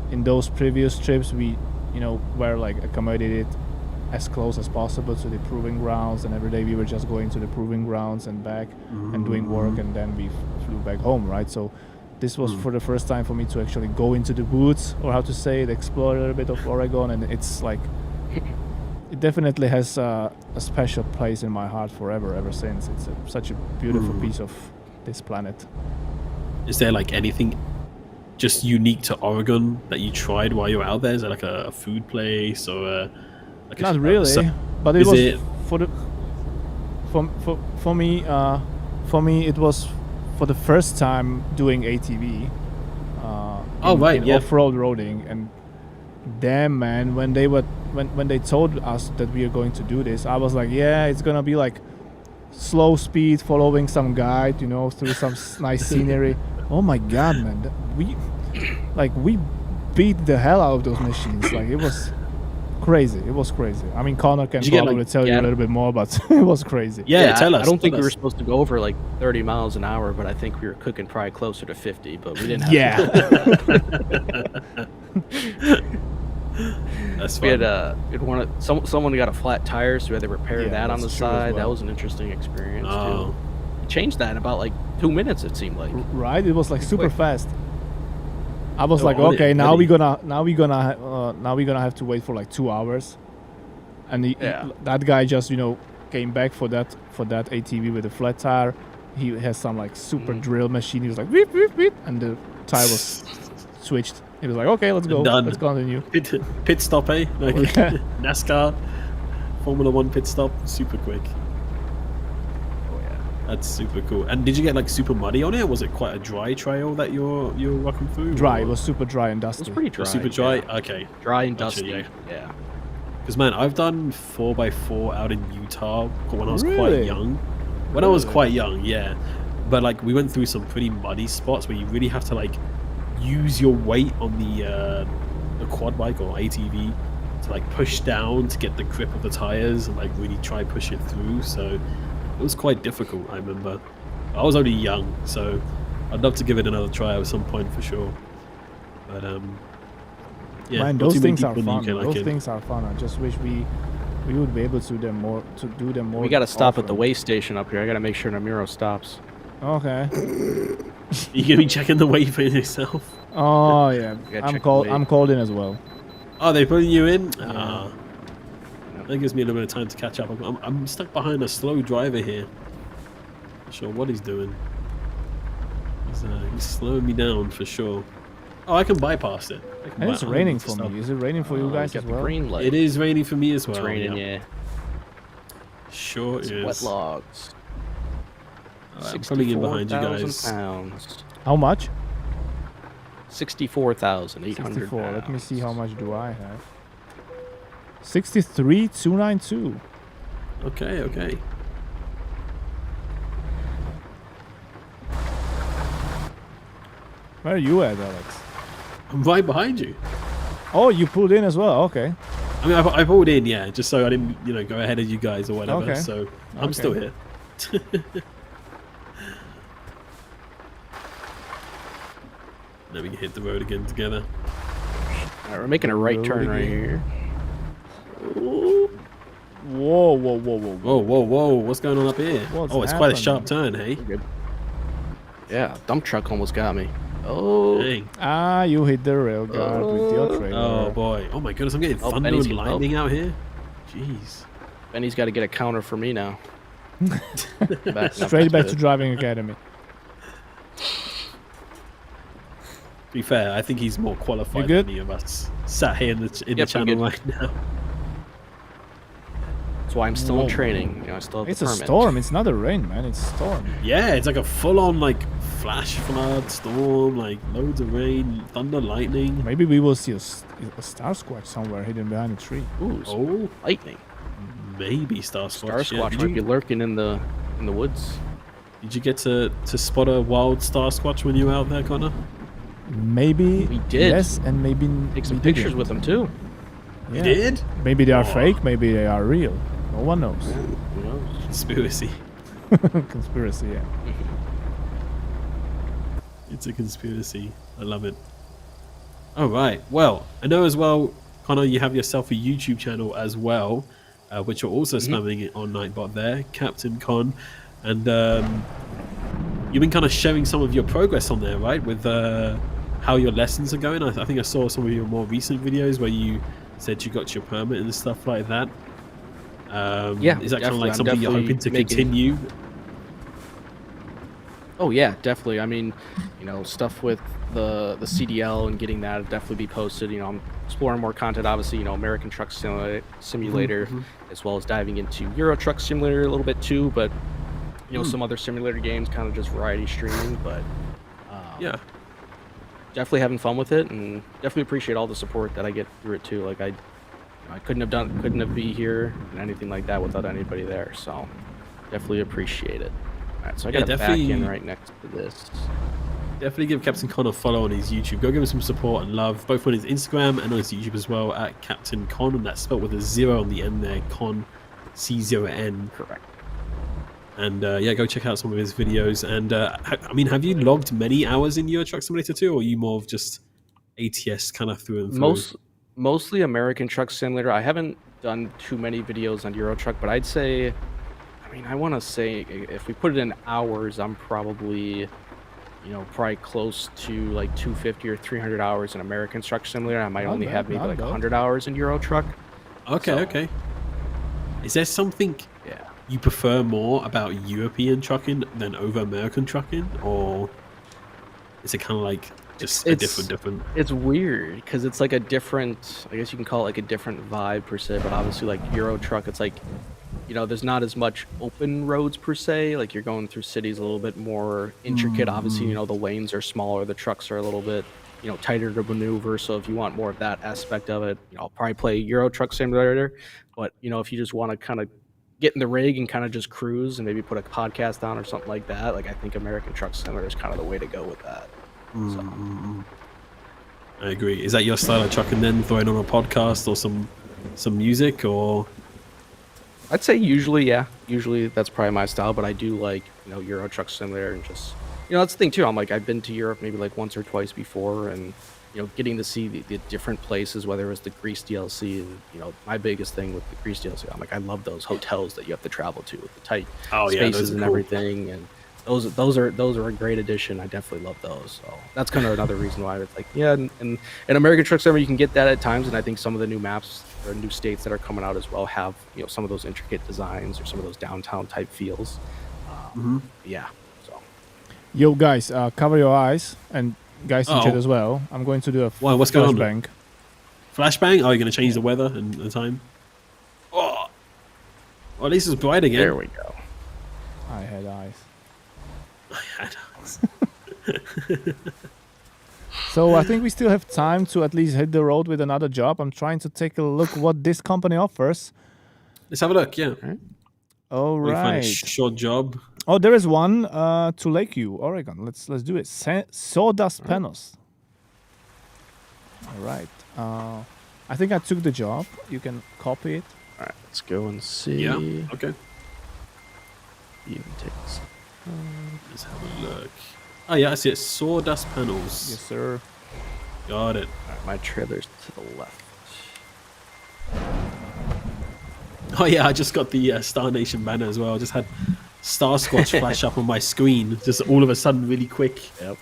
in those previous trips we were like accommodated as close as possible to the proving grounds, and every day we were just going to the proving grounds and back and doing work, and then we flew back home, right? So this was for the first time for me to actually go into the woods, or how to say it, explore a little bit of Oregon, and it's like it definitely has a special place in my heart forever, ever since. It's such a beautiful piece of this planet. Is there like anything just unique to Oregon that you tried while you were out there? Is there like a food place or like not really, but it was for me. For me, it was for the first time doing ATV. In off-road roading, and damn man, when they told us that we are going to do this, I was like, yeah, it's gonna be like slow speed, following some guide, through some nice scenery. Oh my god, man, we beat the hell out of those machines. Like, it was crazy. It was crazy. I mean, Connor can probably tell you a little bit more, but it was crazy. Yeah, tell us. I don't think we were supposed to go over like 30 miles an hour, but I think we were cooking probably closer to 50, but we didn't have to. That's we fun. had someone got a flat tire, so we had to repair that on the side. That was an interesting experience too. We changed that in about like 2 minutes, it seemed like. Right? It was like super fast. I was like, okay, now we're gonna have to wait for like 2 hours, and that guy just came back for that ATV with a flat tire. He has some like super drill machine. He was like beep beep beep, and the tire was switched. He was like, okay, let's go. Done. Let's continue. Pit stop, eh? Like NASCAR, Formula 1 pit stop, super quick. Oh yeah, that's super cool. And did you get like super muddy on it? Was it quite a dry trail that you're walking through? Dry. It was super dry and dusty. It was pretty dry. Super dry. Yeah. Okay. Dry and dusty. Yeah. Because man, I've done 4x4 out in Utah when I was quite young. When I was quite young, yeah. But like we went through some pretty muddy spots where you really have to like use your weight on the quad bike or ATV to like push down to get the grip of the tires and like really try push it through. So it was quite difficult. I remember I was only young, so I'd love to give it another try at some point for sure. But yeah, man, those things are fun. Those things are fun. I just wish we would be able to do them more. We got to stop at the weigh station up here. I got to make sure Nemiro stops. Okay. You gonna be checking the weight for yourself? Oh yeah, I'm called in as well. Oh, they putting you in? Yeah. That gives me a little bit of time to catch up. I'm stuck behind a slow driver here. Not sure what he's doing. He's slowing me down for sure. Oh, I can bypass it. And it's raining for me. Is it raining for you guys as well? Green light. It is raining for me as well. It's raining, yeah. Sure is. Wet logs. I'm coming in behind you guys. Pounds. How much? 64,800 64. pounds. Let me see how much do I have. 63,292. Okay. Where are you at, Alex? I'm right behind you. Oh, you pulled in as well. Okay. I mean, I pulled in, yeah, just so I didn't, go ahead of you guys or whatever. Okay. So I'm still here. Now we can hit the road again together. All right, we're making a right turn right here. Whoa. Whoa. What's going on up here? It's quite a sharp turn, hey? Yeah, dump truck almost got me. Oh. Dang. You hit the railguard with your trailer. Oh, boy. Oh, my goodness. I'm getting thunder and lightning out here. Jeez. Benny's got to get a counter for me now. Straight back to driving academy. be fair, I think he's more qualified good? than any of us sat here in the Yep, I'm channel good. right now. That's why I'm still in Whoa. training. You know, I still have It's the a permit. storm. It's not a rain, man. It's a storm. Yeah, it's like a full-on like flash flood storm, like loads of rain, thunder, lightning. Maybe we will see a star squatch somewhere hidden behind a tree. Ooh, Oh, lightning. maybe Star Star Squatch. Yeah. Squatch might be lurking in the woods. Did you get to spot a wild Star Squatch when you were out there, Connor? Maybe We did. yes, and maybe Take some we pictures didn't. with them too. Yeah. You did? Maybe they are Oh. fake. Maybe they are real. No one knows. Who knows? Conspiracy. Conspiracy. Yeah. It's a conspiracy. I love it. All right. Well, I know as well, Connor, you have yourself a YouTube channel as well, which you're also spamming it on Nightbot there, CaptainC0N, and you've been kind of sharing some of your progress on there, right? With how your lessons are going. I think I saw some of your more recent videos where you said you got your permit and stuff like that. Yeah, is that kind of like definitely. I'm something you're hoping to definitely making- continue? Oh yeah, definitely. I mean, you know, stuff with the CDL and getting that definitely be posted. You know, I'm exploring more content. Obviously, you know, American Truck Simulator, as well as diving into Euro Truck Simulator a little bit too. But you know, some other simulator games, kind of just variety streaming. But Yeah. definitely having fun with it, and definitely appreciate all the support that I get through it too. Like I couldn't have be here and anything like that without anybody there. So definitely appreciate it. All right, so I got a back in right next to this. Definitely give CaptainC0N a follow on his YouTube. Go give him some support and love, both on his Instagram and on his YouTube as well, at CaptainC0N, and that's spelled with a 0 on the end there, Con, C0N. Correct. And yeah, go check out some of his videos. And I mean, have you logged many hours in Euro Truck Simulator 2, or are you more of just ATS kind of through and through? Mostly American Truck Simulator. I haven't done too many videos on Euro Truck, but I'd say, I mean, I want to say if we put it in hours, I'm probably, you know, probably close to like 250 or 300 hours in American Truck Simulator. I might Not only bad, have maybe not like bad. 100 hours in Euro Truck. Okay, So- okay. Is there something Yeah. you prefer more about European trucking than over American trucking, or is it kind of like just a different? It's weird because it's like a different, I guess you can call it like a different vibe per se, but obviously like Euro Truck, it's like, you know, there's not as much open roads per se. Like you're going through cities a little bit more intricate. Obviously, you know, the lanes are smaller, the trucks are a little bit, you know, tighter to maneuver. So if you want more of that aspect of it, you know, I'll probably play Euro Truck Simulator. But, you know, if you just want to kind of get in the rig and kind of just cruise and maybe put a podcast on or something like that, like I think American Truck Simulator is kind of the way to go with that. So. I agree. Is that your style of trucking then, throwing on a podcast or some music, or? I'd say usually, yeah. Usually that's probably my style, but I do like, you know, Euro Truck Simulator and just, you know, that's the thing too. I'm like, I've been to Europe maybe like once or twice before, and, you know, getting to see the different places, whether it was the Greece DLC, and, you know, my biggest thing with the Greece DLC, I'm like, I love those hotels that you have to travel to with the tight Oh, yeah, those spaces are and cool. everything, and those are a great addition. I definitely love those. So that's kind of another reason why it's like, yeah, and American Truck Simulator, you can get that at times, and I think some of the new maps or new states that are coming out as well have, you know, some of those intricate designs or some of those downtown type feels. Yeah. So Yo, guys, cover your eyes, and guys in chat Uh-oh. as well. I'm going to do a Why, what's going on? flashbang. Flashbang? Oh, you're going to change the weather and the time? Oh, well, at least it's bright again. there we go. I had eyes. So I think we still have time to at least hit the road with another job. I'm trying to take a look what this company offers. Let's have a look, yeah. All We find a right. short job. Oh, there is one to Lakeview, Oregon. Let's do it. Sawdust panels. All right. I think I took the job. You can copy it. All right, let's go and see. Yeah, okay. Even take this. Let's have a look. Oh, yeah, I see it. Sawdust panels. Yes, sir. Got it. All right, my trailer's to the left. Oh, yeah, I just got the Star Nation banner as well. I just had Star Squatch flash up on my screen, just all of a sudden, really quick, Yep.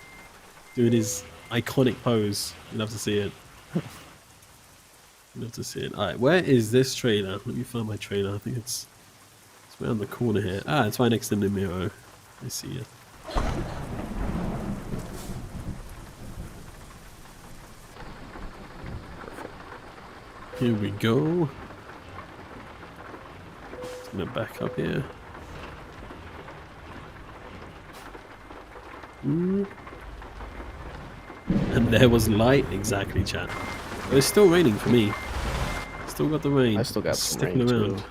doing his iconic pose. You'd love to see it. You'd love to see it. All right, where is this trailer? Let me find my trailer. I think it's around the corner here. Ah, it's right next to Nemiro. I see it. Here we go. Just gonna back up here. And there was light. Exactly, chat. But it's still raining for me. Still got the rain. I still got some sticking rain around. too.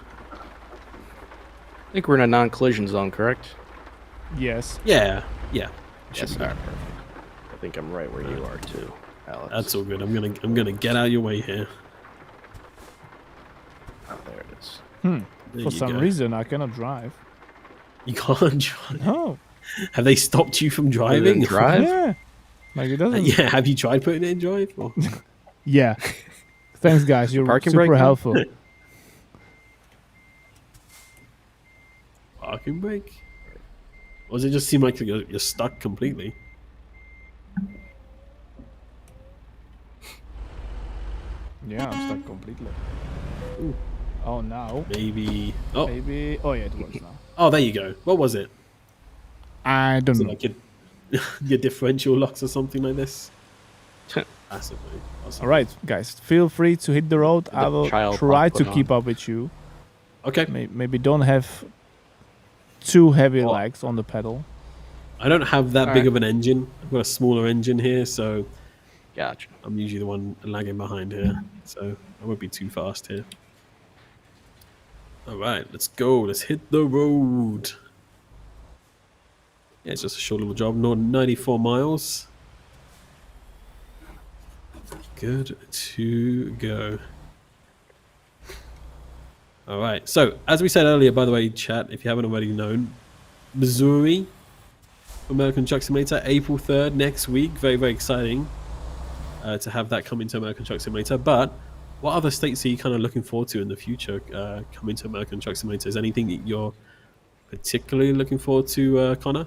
I think we're in a non-collision zone, correct? Yes. Yeah. Yes. All right, perfect. I think I'm right where you are too, Alex. That's all good. I'm gonna get out of your way here. Oh, there it is. There For you some go. reason, I cannot drive. You can't drive. No. Have they stopped you from driving? Drive? Yeah. Like it doesn't. Yeah. Have you tried putting it in drive? Or? Yeah. Thanks, guys. You're Parking super brake? helpful. Parking brake? Or does it just seem like you're stuck completely? Yeah, I'm stuck completely. Ooh. Oh, now. Maybe. Oh. Maybe. Oh, yeah, it works now. Oh, there you go. What was it? I don't Was it know. like your differential locks or something like this? Possibly. All right, guys, feel free to hit the road. I will child try put to on. keep up with you. Okay. Maybe don't have too heavy Well, legs on the pedal. I don't have that All big right. of an engine. I've got a smaller engine here, so Gotcha. I'm usually the one lagging behind here. So I won't be too fast here. All right, let's go. Let's hit the road. Yeah, it's just a short little job. 94 miles. Good to go. All right. So, as we said earlier, by the way, chat, if you haven't already known, Missouri, American Truck Simulator, April 3rd, next week. Very, very exciting to have that come into American Truck Simulator. But what other states are you kind of looking forward to in the future coming to American Truck Simulator? Is there anything that you're particularly looking forward to, Connor?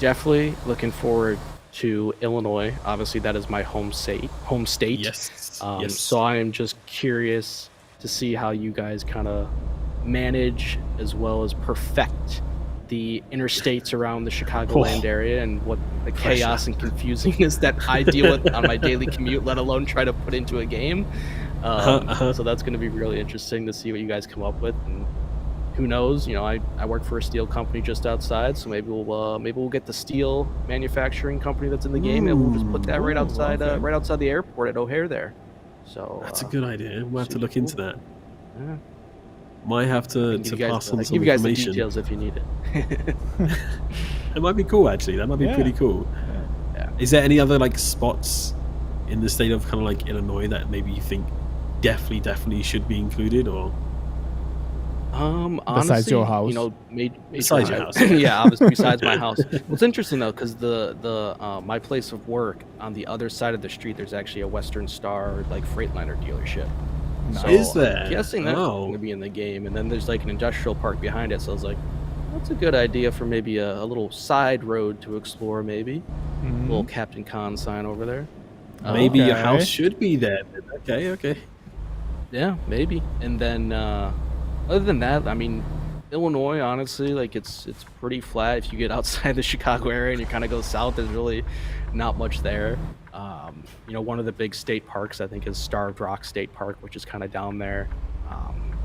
Definitely looking forward to Illinois. Obviously, that is my home state. Yes. Yes. So I am just curious to see how you guys kind of manage as well as perfect the interstates around the Chicagoland area and what the chaos and confusingness that I deal with on my daily commute, let alone try to put into a game. So that's going to be really interesting to see what you guys come up with. And who knows? You know, I work for a steel company just outside, so maybe we'll get the steel manufacturing company that's in the game, and we'll just put that right outside the airport at O'Hare there. So That's a good idea. We'll have to look into that. Yeah. Might have to Give you guys, pass on some give you guys the information. details if you need it. It might be cool, actually. That might be pretty cool. Yeah. Is there any other like spots in the state of kind of like Illinois that maybe you think definitely should be included, or Honestly, Besides your house. you know, Besides your house. yeah, obviously besides my house. What's interesting though, because my place of work on the other side of the street, there's actually a Western Star like Freightliner dealership. So Is there? I'm guessing that's Oh. going to be in the game, and then there's like an industrial park behind it. So I was like, that's a good idea for maybe a little side road to explore, maybe. Mhm. Little CaptainC0N sign over there. maybe your Okay. house should be there? Okay. Yeah, maybe. And then other than that, I mean, Illinois, honestly, like it's pretty flat. If you get outside the Chicago area and you kind of go south, there's really not much there. You know, one of the big state parks I think is Starved Rock State Park, which is kind of down there.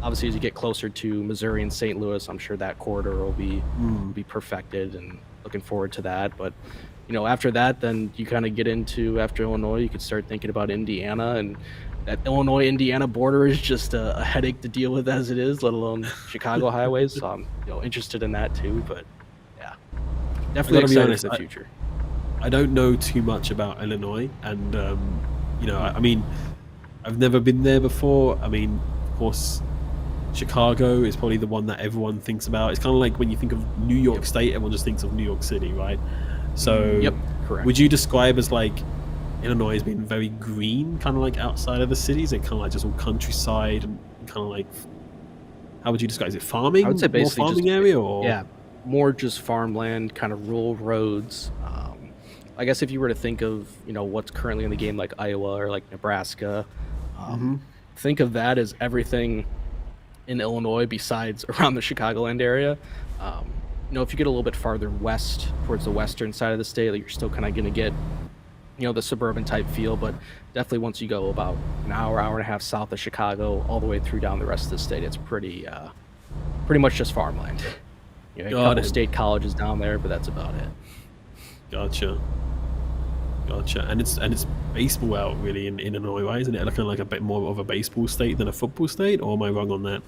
Obviously, as you get closer to Missouri and St. Louis, I'm sure that corridor will be perfected, and looking forward to that. But you know, after that, then you kind of get into after Illinois, you could start thinking about Indiana, and that Illinois-Indiana border is just a headache to deal with as it is, let alone Chicago highways. So I'm interested in that too. But yeah, definitely gotta be excited honest, for the future. I don't know too much about Illinois, and I mean, I've never been there before. I mean, of course, Chicago is probably the one that everyone thinks about. It's kind of like when you think of New York State, everyone just thinks of New York City, right? So, Yep, correct. would you describe as like Illinois as being very green, kind of like outside of the cities? It kind of like just all countryside and kind of like, how would you describe? Is it farming? I would say basically more farming just, area, or yeah, more just farmland, kind of rural roads. I guess if you were to think of what's currently in the game, like Iowa or like Nebraska, think of that as everything in Illinois besides around the Chicagoland area. If you get a little bit farther west towards the western side of the state, like, you're still kind of going to get the suburban type feel, but definitely once you go about an hour and a half south of Chicago, all the way through down the rest of the state, it's pretty much just farmland. A couple state colleges down there, but that's about it. Gotcha. And it's baseball out really in Illinois, right? Isn't it looking like a bit more of a baseball state than a football state, or am I wrong on that?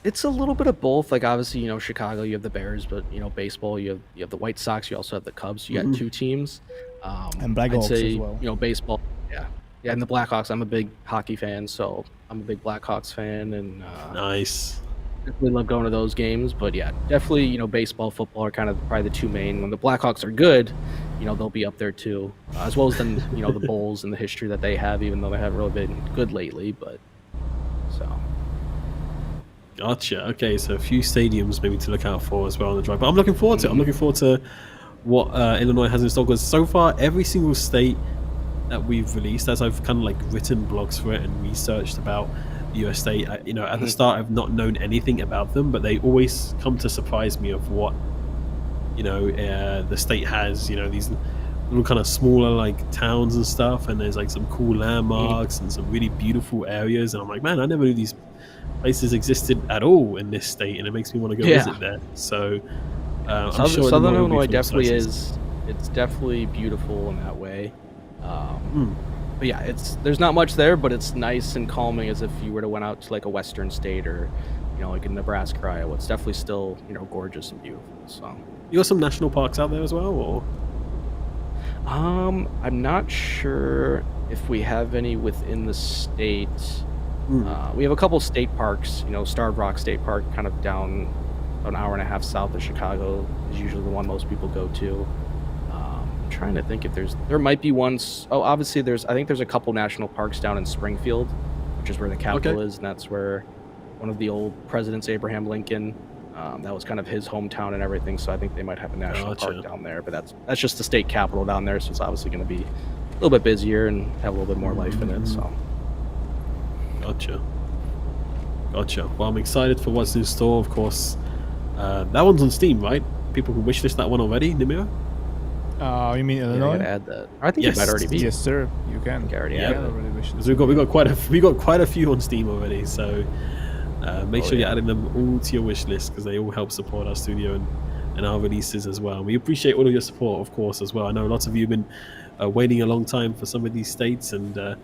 It's a little bit of both. Like obviously, Chicago, you have the Bears, but baseball, you have the White Sox, you also have the Cubs. So you got two teams. And Blackhawks as well. Baseball, yeah, and the Blackhawks. I'm a big hockey fan, so I'm a big Blackhawks fan, and nice. Definitely love going to those games. But yeah, definitely, probably the two main. When the Blackhawks are good, they'll be up there too, as well as then the Bulls and the history that they have, even though they haven't really been good lately. But so. Gotcha. Okay, so a few stadiums maybe to look out for as well on the drive. But I'm looking forward to it. I'm looking forward to what Illinois has in store, because so far every single state that we've released, as I've kind of like written blogs for it and researched about the US state, at the start I've not known anything about them, but they always come to surprise me of what the state has. These little kind of smaller like towns and stuff, and there's like some cool landmarks and some really beautiful areas, and I'm like, man, I never knew these places existed at all in this state, and it makes me want to go visit there. So I'm sure Southern Illinois definitely is. It's definitely beautiful in that way. But yeah, there's not much there, but it's nice and calming as if you were to went out to like a western state or like in Nebraska or Iowa. It's definitely still gorgeous and beautiful. So you got some national parks out there as well, or? I'm not sure if we have any within the state. We have a couple state parks. Starved Rock State Park, kind of down an hour and a half south of Chicago, is usually the one most people go to. I'm trying to think if there might be ones. Oh, obviously I think there's a couple national parks down in Springfield, which is where the Capitol is, and that's where one of the old presidents, Abraham Lincoln, that was kind of his hometown and everything. So I think they might have a national park down there, but that's just the state capital down there, so it's obviously going to be a little bit busier and have a little bit more life in it. So. Gotcha. Well, I'm excited for what's in store, of course. That one's on Steam, right? People can wishlist that one already, Nemiro? You mean Illinois? I add that. I think it might already be. Yes, sir. You can. I think I already added it. So we got quite a few on Steam already. So make sure you're adding them all to your wish list, because they all help support our studio and our releases as well. We appreciate all of your support, of course, as well. I know lots of you have been waiting a long time for some of these states, and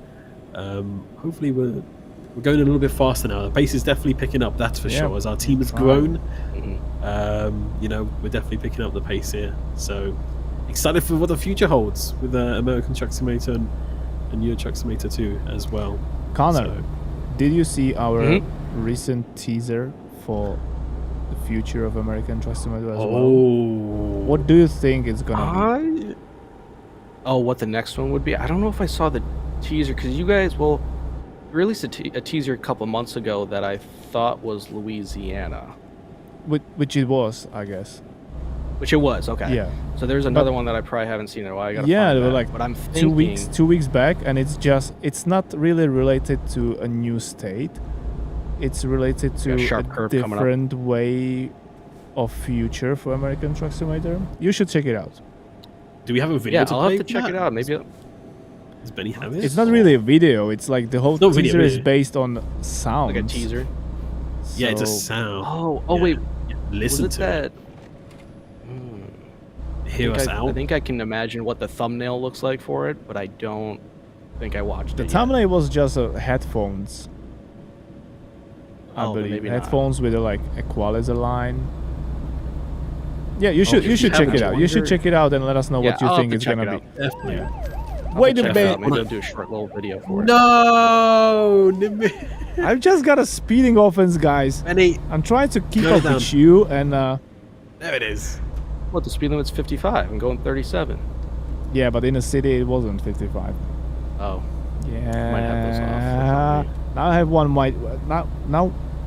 hopefully we're going a little bit faster now. The pace is definitely picking up, that's for sure. As our team has grown, we're definitely picking up the pace here. So excited for what the future holds with American Truck Simulator and Euro Truck Simulator 2 as well. Connor, did you see our recent teaser for the future of American Truck Simulator as well? What do you think it's gonna be? What the next one would be? I don't know if I saw the teaser, because you guys released a teaser a couple months ago that I thought was Louisiana. Which it was, I guess. Which it was, okay. Yeah. So there's another one that I probably haven't seen in a while. I gotta they find were that. like but I'm thinking, 2 weeks back, and it's not really related to a new state. It's related to a different way of future for American Truck Simulator. You should check it out. Do we have a video? I'll have to check it out. Maybe. Does Benny have it? It's not really a video. It's like the whole teaser is based on sound. Like a teaser. Yeah, it's a sound. Wait. Listen to that? it. Hear us out. I think I can imagine what the thumbnail looks like for it, but I don't think I watched it. The thumbnail was just headphones. I believe maybe headphones with a equalizer line. Yeah, you should check it out. You should check it out and let us know what you think it's gonna be. Definitely. Wait a minute. Maybe I'll do a short little video for it. No, I've just got a speeding offense, guys. Benny, I'm trying to keep up with you, and there it is. What, the speed limit's 55? I'm going 37. Yeah, but in a city it wasn't 55. Oh. Yeah. Might have those off. Now I have one.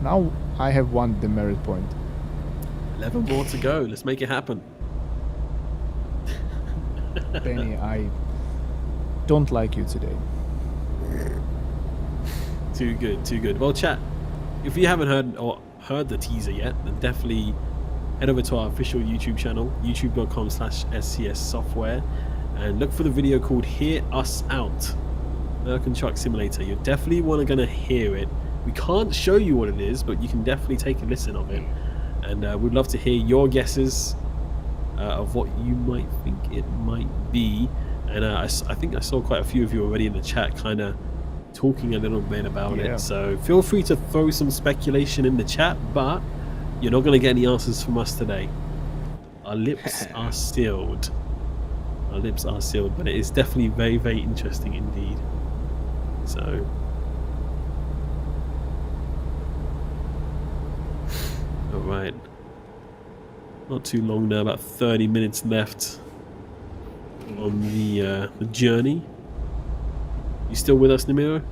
Now I have one demerit point. 11 more to go. Let's make it happen. Benny, I don't like you today. Too good. Well, chat, if you haven't heard the teaser yet, then definitely head over to our official YouTube channel, youtube.com/SCS Software, and look for the video called "Hear Us Out." American Truck Simulator. You're definitely gonna hear it. We can't show you what it is, but you can definitely take a listen of it. And we'd love to hear your guesses of what you might think it might be. And I think I saw quite a few of you already in the chat kind of talking a little bit about it. So feel free to throw some speculation in the chat, but you're not going to get any answers from us today. Our lips are sealed. Our lips are sealed, but it is definitely very, very interesting indeed. So... Alright. Not too long now, about 30 minutes left on the journey. You still with us, Nemiro?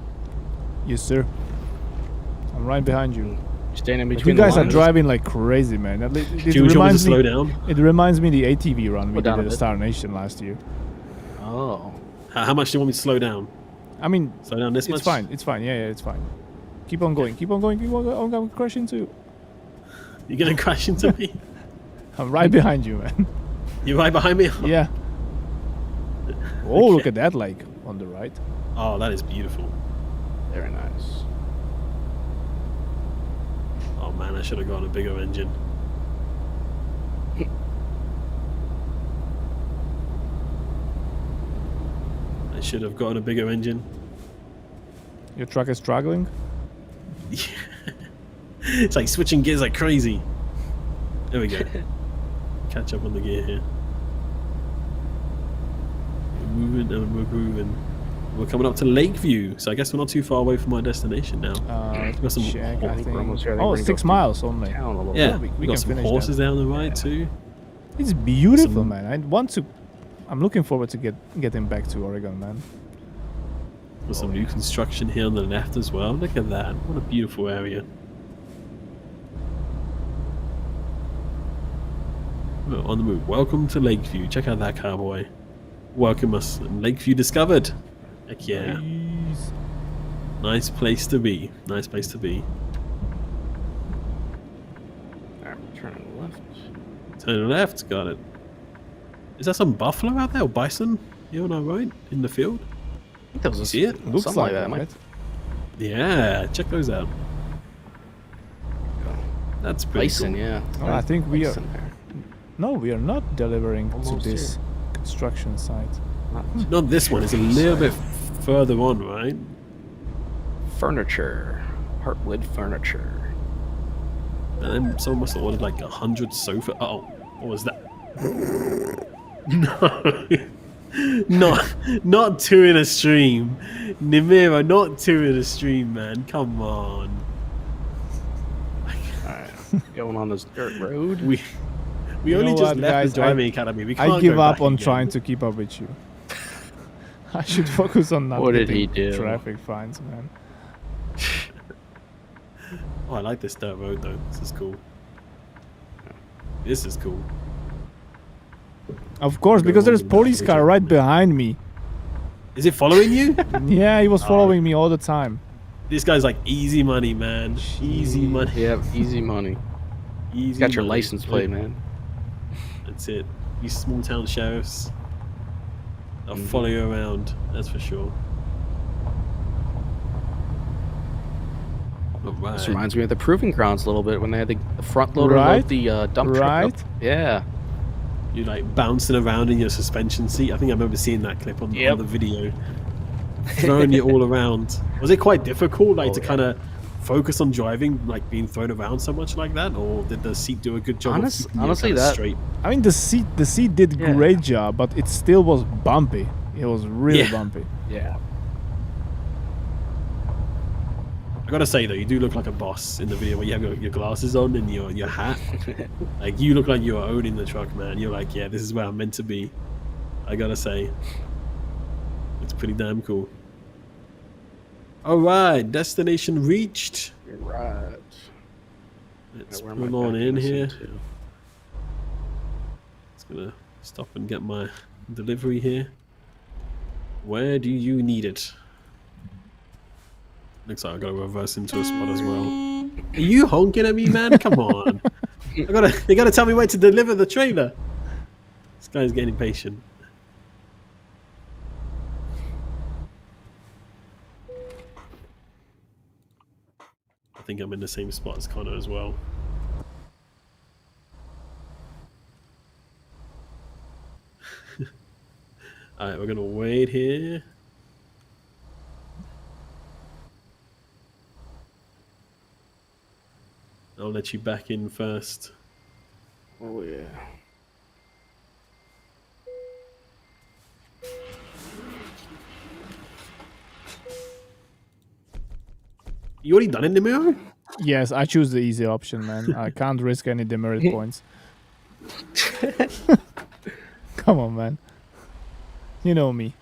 Yes, sir. I'm right behind you. Standing But between you guys the are lines. driving like crazy, man. It Do you want me to reminds slow me. down? It reminds me the ATV run we Slow down did a at bit. Star Nation last year. Oh. How much do you want me to slow down? I mean, Slow down this much? it's fine. It's fine. Yeah, it's fine. Keep on going. Keep on going. Keep on going. I'm gonna crash into you. You're going to crash into me? I'm right behind you, man. You're right behind me? Yeah. Oh, look at that lake on the right. Oh, that is beautiful. Very nice. Oh man, I should have gotten a bigger engine. I should have gotten a bigger engine. Your truck is struggling. It's like switching gears like crazy. There we go. Catch up on the gear here. We're moving and we're grooving. We're coming up to Lakeview, so I guess we're not too far away from our destination now. Let's got some- check. oh, I I think we're think. almost here. I think Oh, we're gonna 6 go miles only. Town a little Yeah, we we can got some finish horses that. down the right too. It's beautiful, Some- man. I'm looking forward to getting back to Oregon, man. There's some new construction here on the left as well. Look at that. What a beautiful area. We're on the move. Welcome to Lakeview. Check out that cowboy. Welcome us. Lakeview discovered. Heck yeah. Nice. Nice place to be. Nice place to be. Alright, turn left. Turn left. Got it. Is that some buffalo out there or bison? You on our right? In the field? I think that was You a, see it? Looks something like that. it, Might- right? Yeah. Check those out. That's pretty Bison, cool. yeah. Oh, I think we are. Bison there. No, we are not delivering Almost to this construction site. Not Not this one. It's a little bit further on, right? furniture. Heartwood furniture. And then someone must have ordered like 100 sofa. Oh, what was that? No, not two in a stream. Nemiro, not two in a stream, man. Come on. Alright. Going on this dirt road. We You only know just what, left guys? the driving academy. We can't I give go up back on again. trying to keep up with you. I should focus on not What did getting he do? traffic fines, man. Oh, I like this dirt road though. This is cool. This is cool. Of course, Go because there's on, police man. car right behind me. Is it following you? Yeah, he was Oh. following me all the time. This guy's like easy money, man. Easy money. Yeah, easy money. Easy. Got your money. license plate, man. That's it. These small town sheriffs, they'll follow you around. That's for sure. Alright. This reminds me of the Proving Grounds a little bit when they had the front loader Right? load the dump truck Right? up. Yeah. You're like bouncing around in your suspension seat. I think I remember seeing that clip on Yep. the video. Throwing you all around. Was it quite difficult, like Oh, to yeah. kind of focus on driving, like being thrown around so much like that, or did the seat do a good job? Honest- of keeping you honestly, kinda that- straight. I mean, the seat did Yeah. great job, but it still was bumpy. It was really Yeah. bumpy. Yeah. I gotta say though, you do look like a boss in the video where you have your glasses on and your hat. Like you look like you are owning the truck, man. You're like, yeah, this is where I'm meant to be. I gotta say, it's pretty damn cool. All right, destination reached. You're right. Let's Where am I pull on backing in this here. into? Just gonna stop and get my delivery here. Where do you need it? Looks like I gotta reverse into a spot as well. Are you honking at me, man? Come on. You gotta tell me where to deliver the trailer. This guy's getting impatient. think I'm in the same spot as Connor as well. All right, we're gonna wait here. I'll let you back in first. Oh yeah. You already done it, Nemiro? Yes, I choose the easy option, man. I can't risk any demerit points. Come on, man. You know me.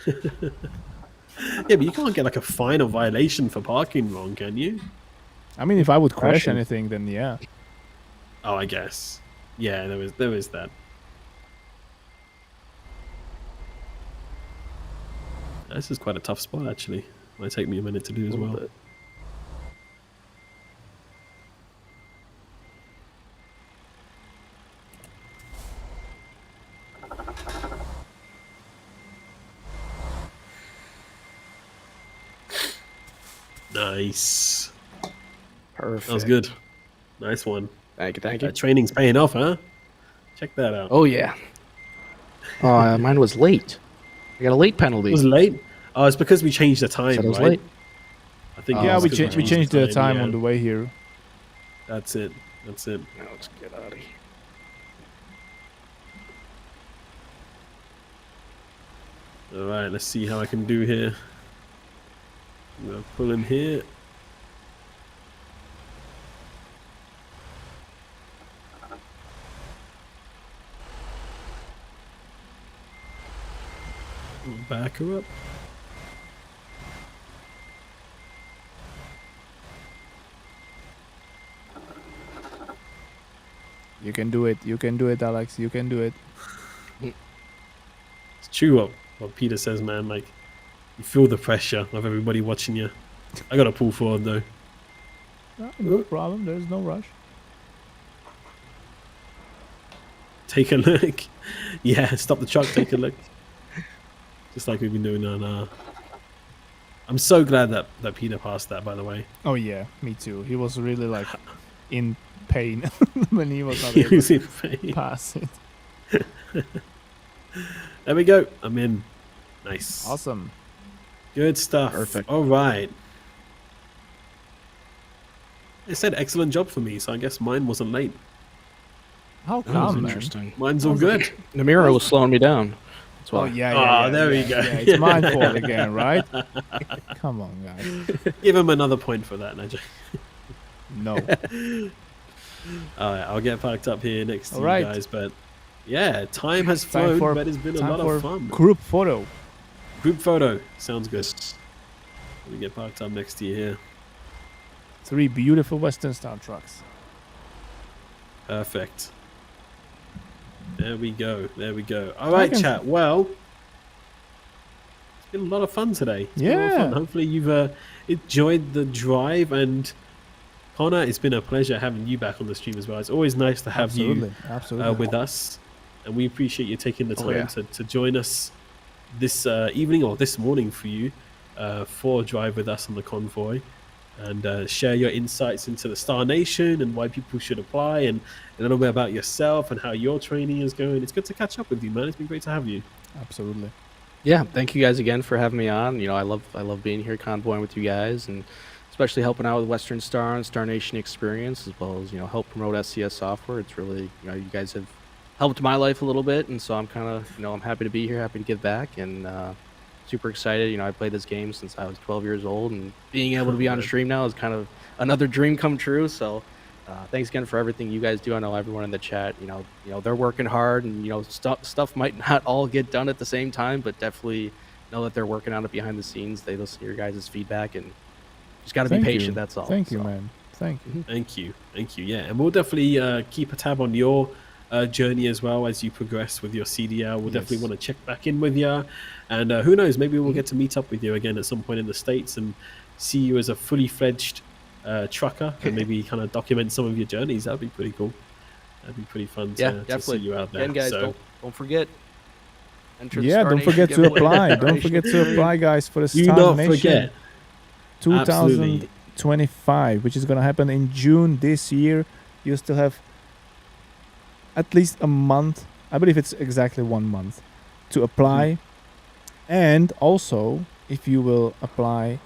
Yeah, but you can't get like a fine or violation for parking wrong, can you? I mean, if I would crash Crashing. anything, then yeah. Oh, I guess. Yeah, there is that. This is quite a tough spot, actually. Might take me a minute to do as well. Bit. Nice. Perfect. That was good. Nice one. Thank you. Thank you. That training's paying off, huh? Check that out. Oh yeah. Mine was late. I got a late penalty. It was late? Oh, it's because we changed the time, Said it was right? late. I think Yeah, it's we 'cause changed the time yeah. on the way here. That's it. That's it. Now let's get out of here. All right, let's see how I can do here. I'm gonna pull in here. We'll back her up. You can do it. You can do it, Alex. You can do it. It's true what Peter says, man. Like, you feel the pressure of everybody watching you. I gotta pull forward though. No problem. There's no rush. Take a look. Yeah, stop the truck, take a look. Just like we've been doing on I'm so glad that Peter passed that, by the way. Oh yeah, me too. He was really like in pain when he was not He able was to in pain. pass it. There we go. I'm in. Nice. Awesome. Good stuff. Perfect. All right. It said excellent job for me, so I guess mine wasn't late. How That was come, man? interesting. Mine's all good. Namiro was slowing me down. That's Oh why. yeah. there we yeah, go. Yeah, it's my fault again, right? Come on, guys. Give him another point for that, Nigel. No. All right, I'll get parked up here next to All you right. guys, but yeah, time has Time flown, for- but it's been a Time lot for of fun. group photo. Group photo. Sounds good. Let me get parked up next to you here. 3 beautiful Western Star trucks. Perfect. There we go. There we go. All right, can- chat. Well, it's been a lot of fun today. It's been a lot of Yeah. fun. Hopefully you've enjoyed the drive. And Connor, it's been a pleasure having you back on the stream as well. It's always nice to have you Absolutely. with us. And we appreciate you taking the time yeah. to join us this evening or this morning for you for a drive with us on the Convoy. And share your insights into the Star Nation and why people should apply, and a little bit about yourself and how your training is going. It's good to catch up with you, man. It's been great to have you. Absolutely. Yeah, thank you guys again for having me on. You know, I love being here convoying with you guys, and especially helping out with Western Star and Star Nation experience, as well as, you know, help promote SCS software. It's really, you know, you guys have helped my life a little bit, and so I'm kind of, you know, I'm happy to be here, happy to give back, and super excited. You know, I played this game since I was 12 years old, and being able to be on a stream now is kind of another dream come true. So thanks again for everything you guys do. I know everyone in the chat, you know, they're working hard, and, you know, stuff might not all get done at the same time, but definitely know that they're working on it behind the scenes. They listen to your guys' feedback, and just got to be Thank patient. you. That's all. Thank you, So, man. Thank you. Thank you. Thank you. Yeah, and we'll definitely keep a tab on your journey as well as you progress with your CDL. We'll definitely Yes. want to check back in with you. And who knows, maybe we'll get to meet up with you again at some point in the States and see you as a fully fledged trucker and maybe kind of document some of your journeys. That'd be pretty cool. That'd be pretty fun Yeah, to see definitely. you out there. Again, guys, So, don't forget. Enter the Yeah, Star don't Nation forget to giveaway. apply. Star Don't Nation forget to giveaway. apply, guys, for the do Star not Nation forget. Absolutely. 2025, which is going to happen in June this year. You still have at least a month. I believe it's exactly 1 month to apply. And also, if you will apply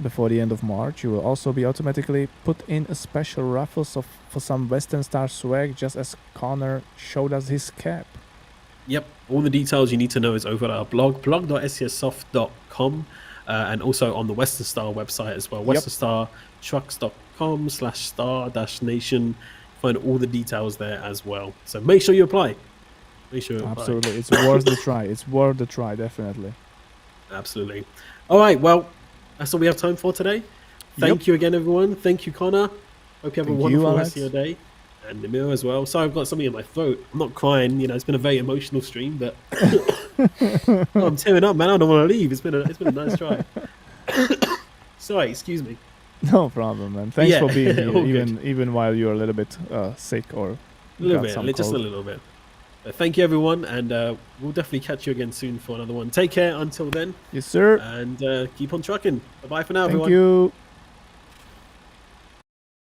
before the end of March, you will also be automatically put in a special raffle for some Western Star swag, just as Connor showed us his cap. Yep, all the details you need to know is over at our blog, blog.scssoft.com, and also on the Western Star website as well, westernstartrucks.com/star-nation. Find all the details there as well. So make sure you apply. Make sure you apply. Absolutely, it's worth the try. It's worth the try, definitely. Absolutely. All right, well, that's all we have time for today. Thank you again, everyone. Thank you, Connor. Hope you have a wonderful rest of your day. And Nemiro as well. Sorry, I've got something in my throat. I'm not crying. It's been a very emotional stream, but I'm tearing up, man. I don't want to leave. It's been a nice try. Sorry, excuse me. No problem, man. Thanks for being here, even while you're a little bit sick or a little bit, just a little bit. But thank you, everyone, and we'll definitely catch you again soon for another one. Take care until then. Yes, sir. And keep on trucking. Bye-bye for now, everyone. Thank you.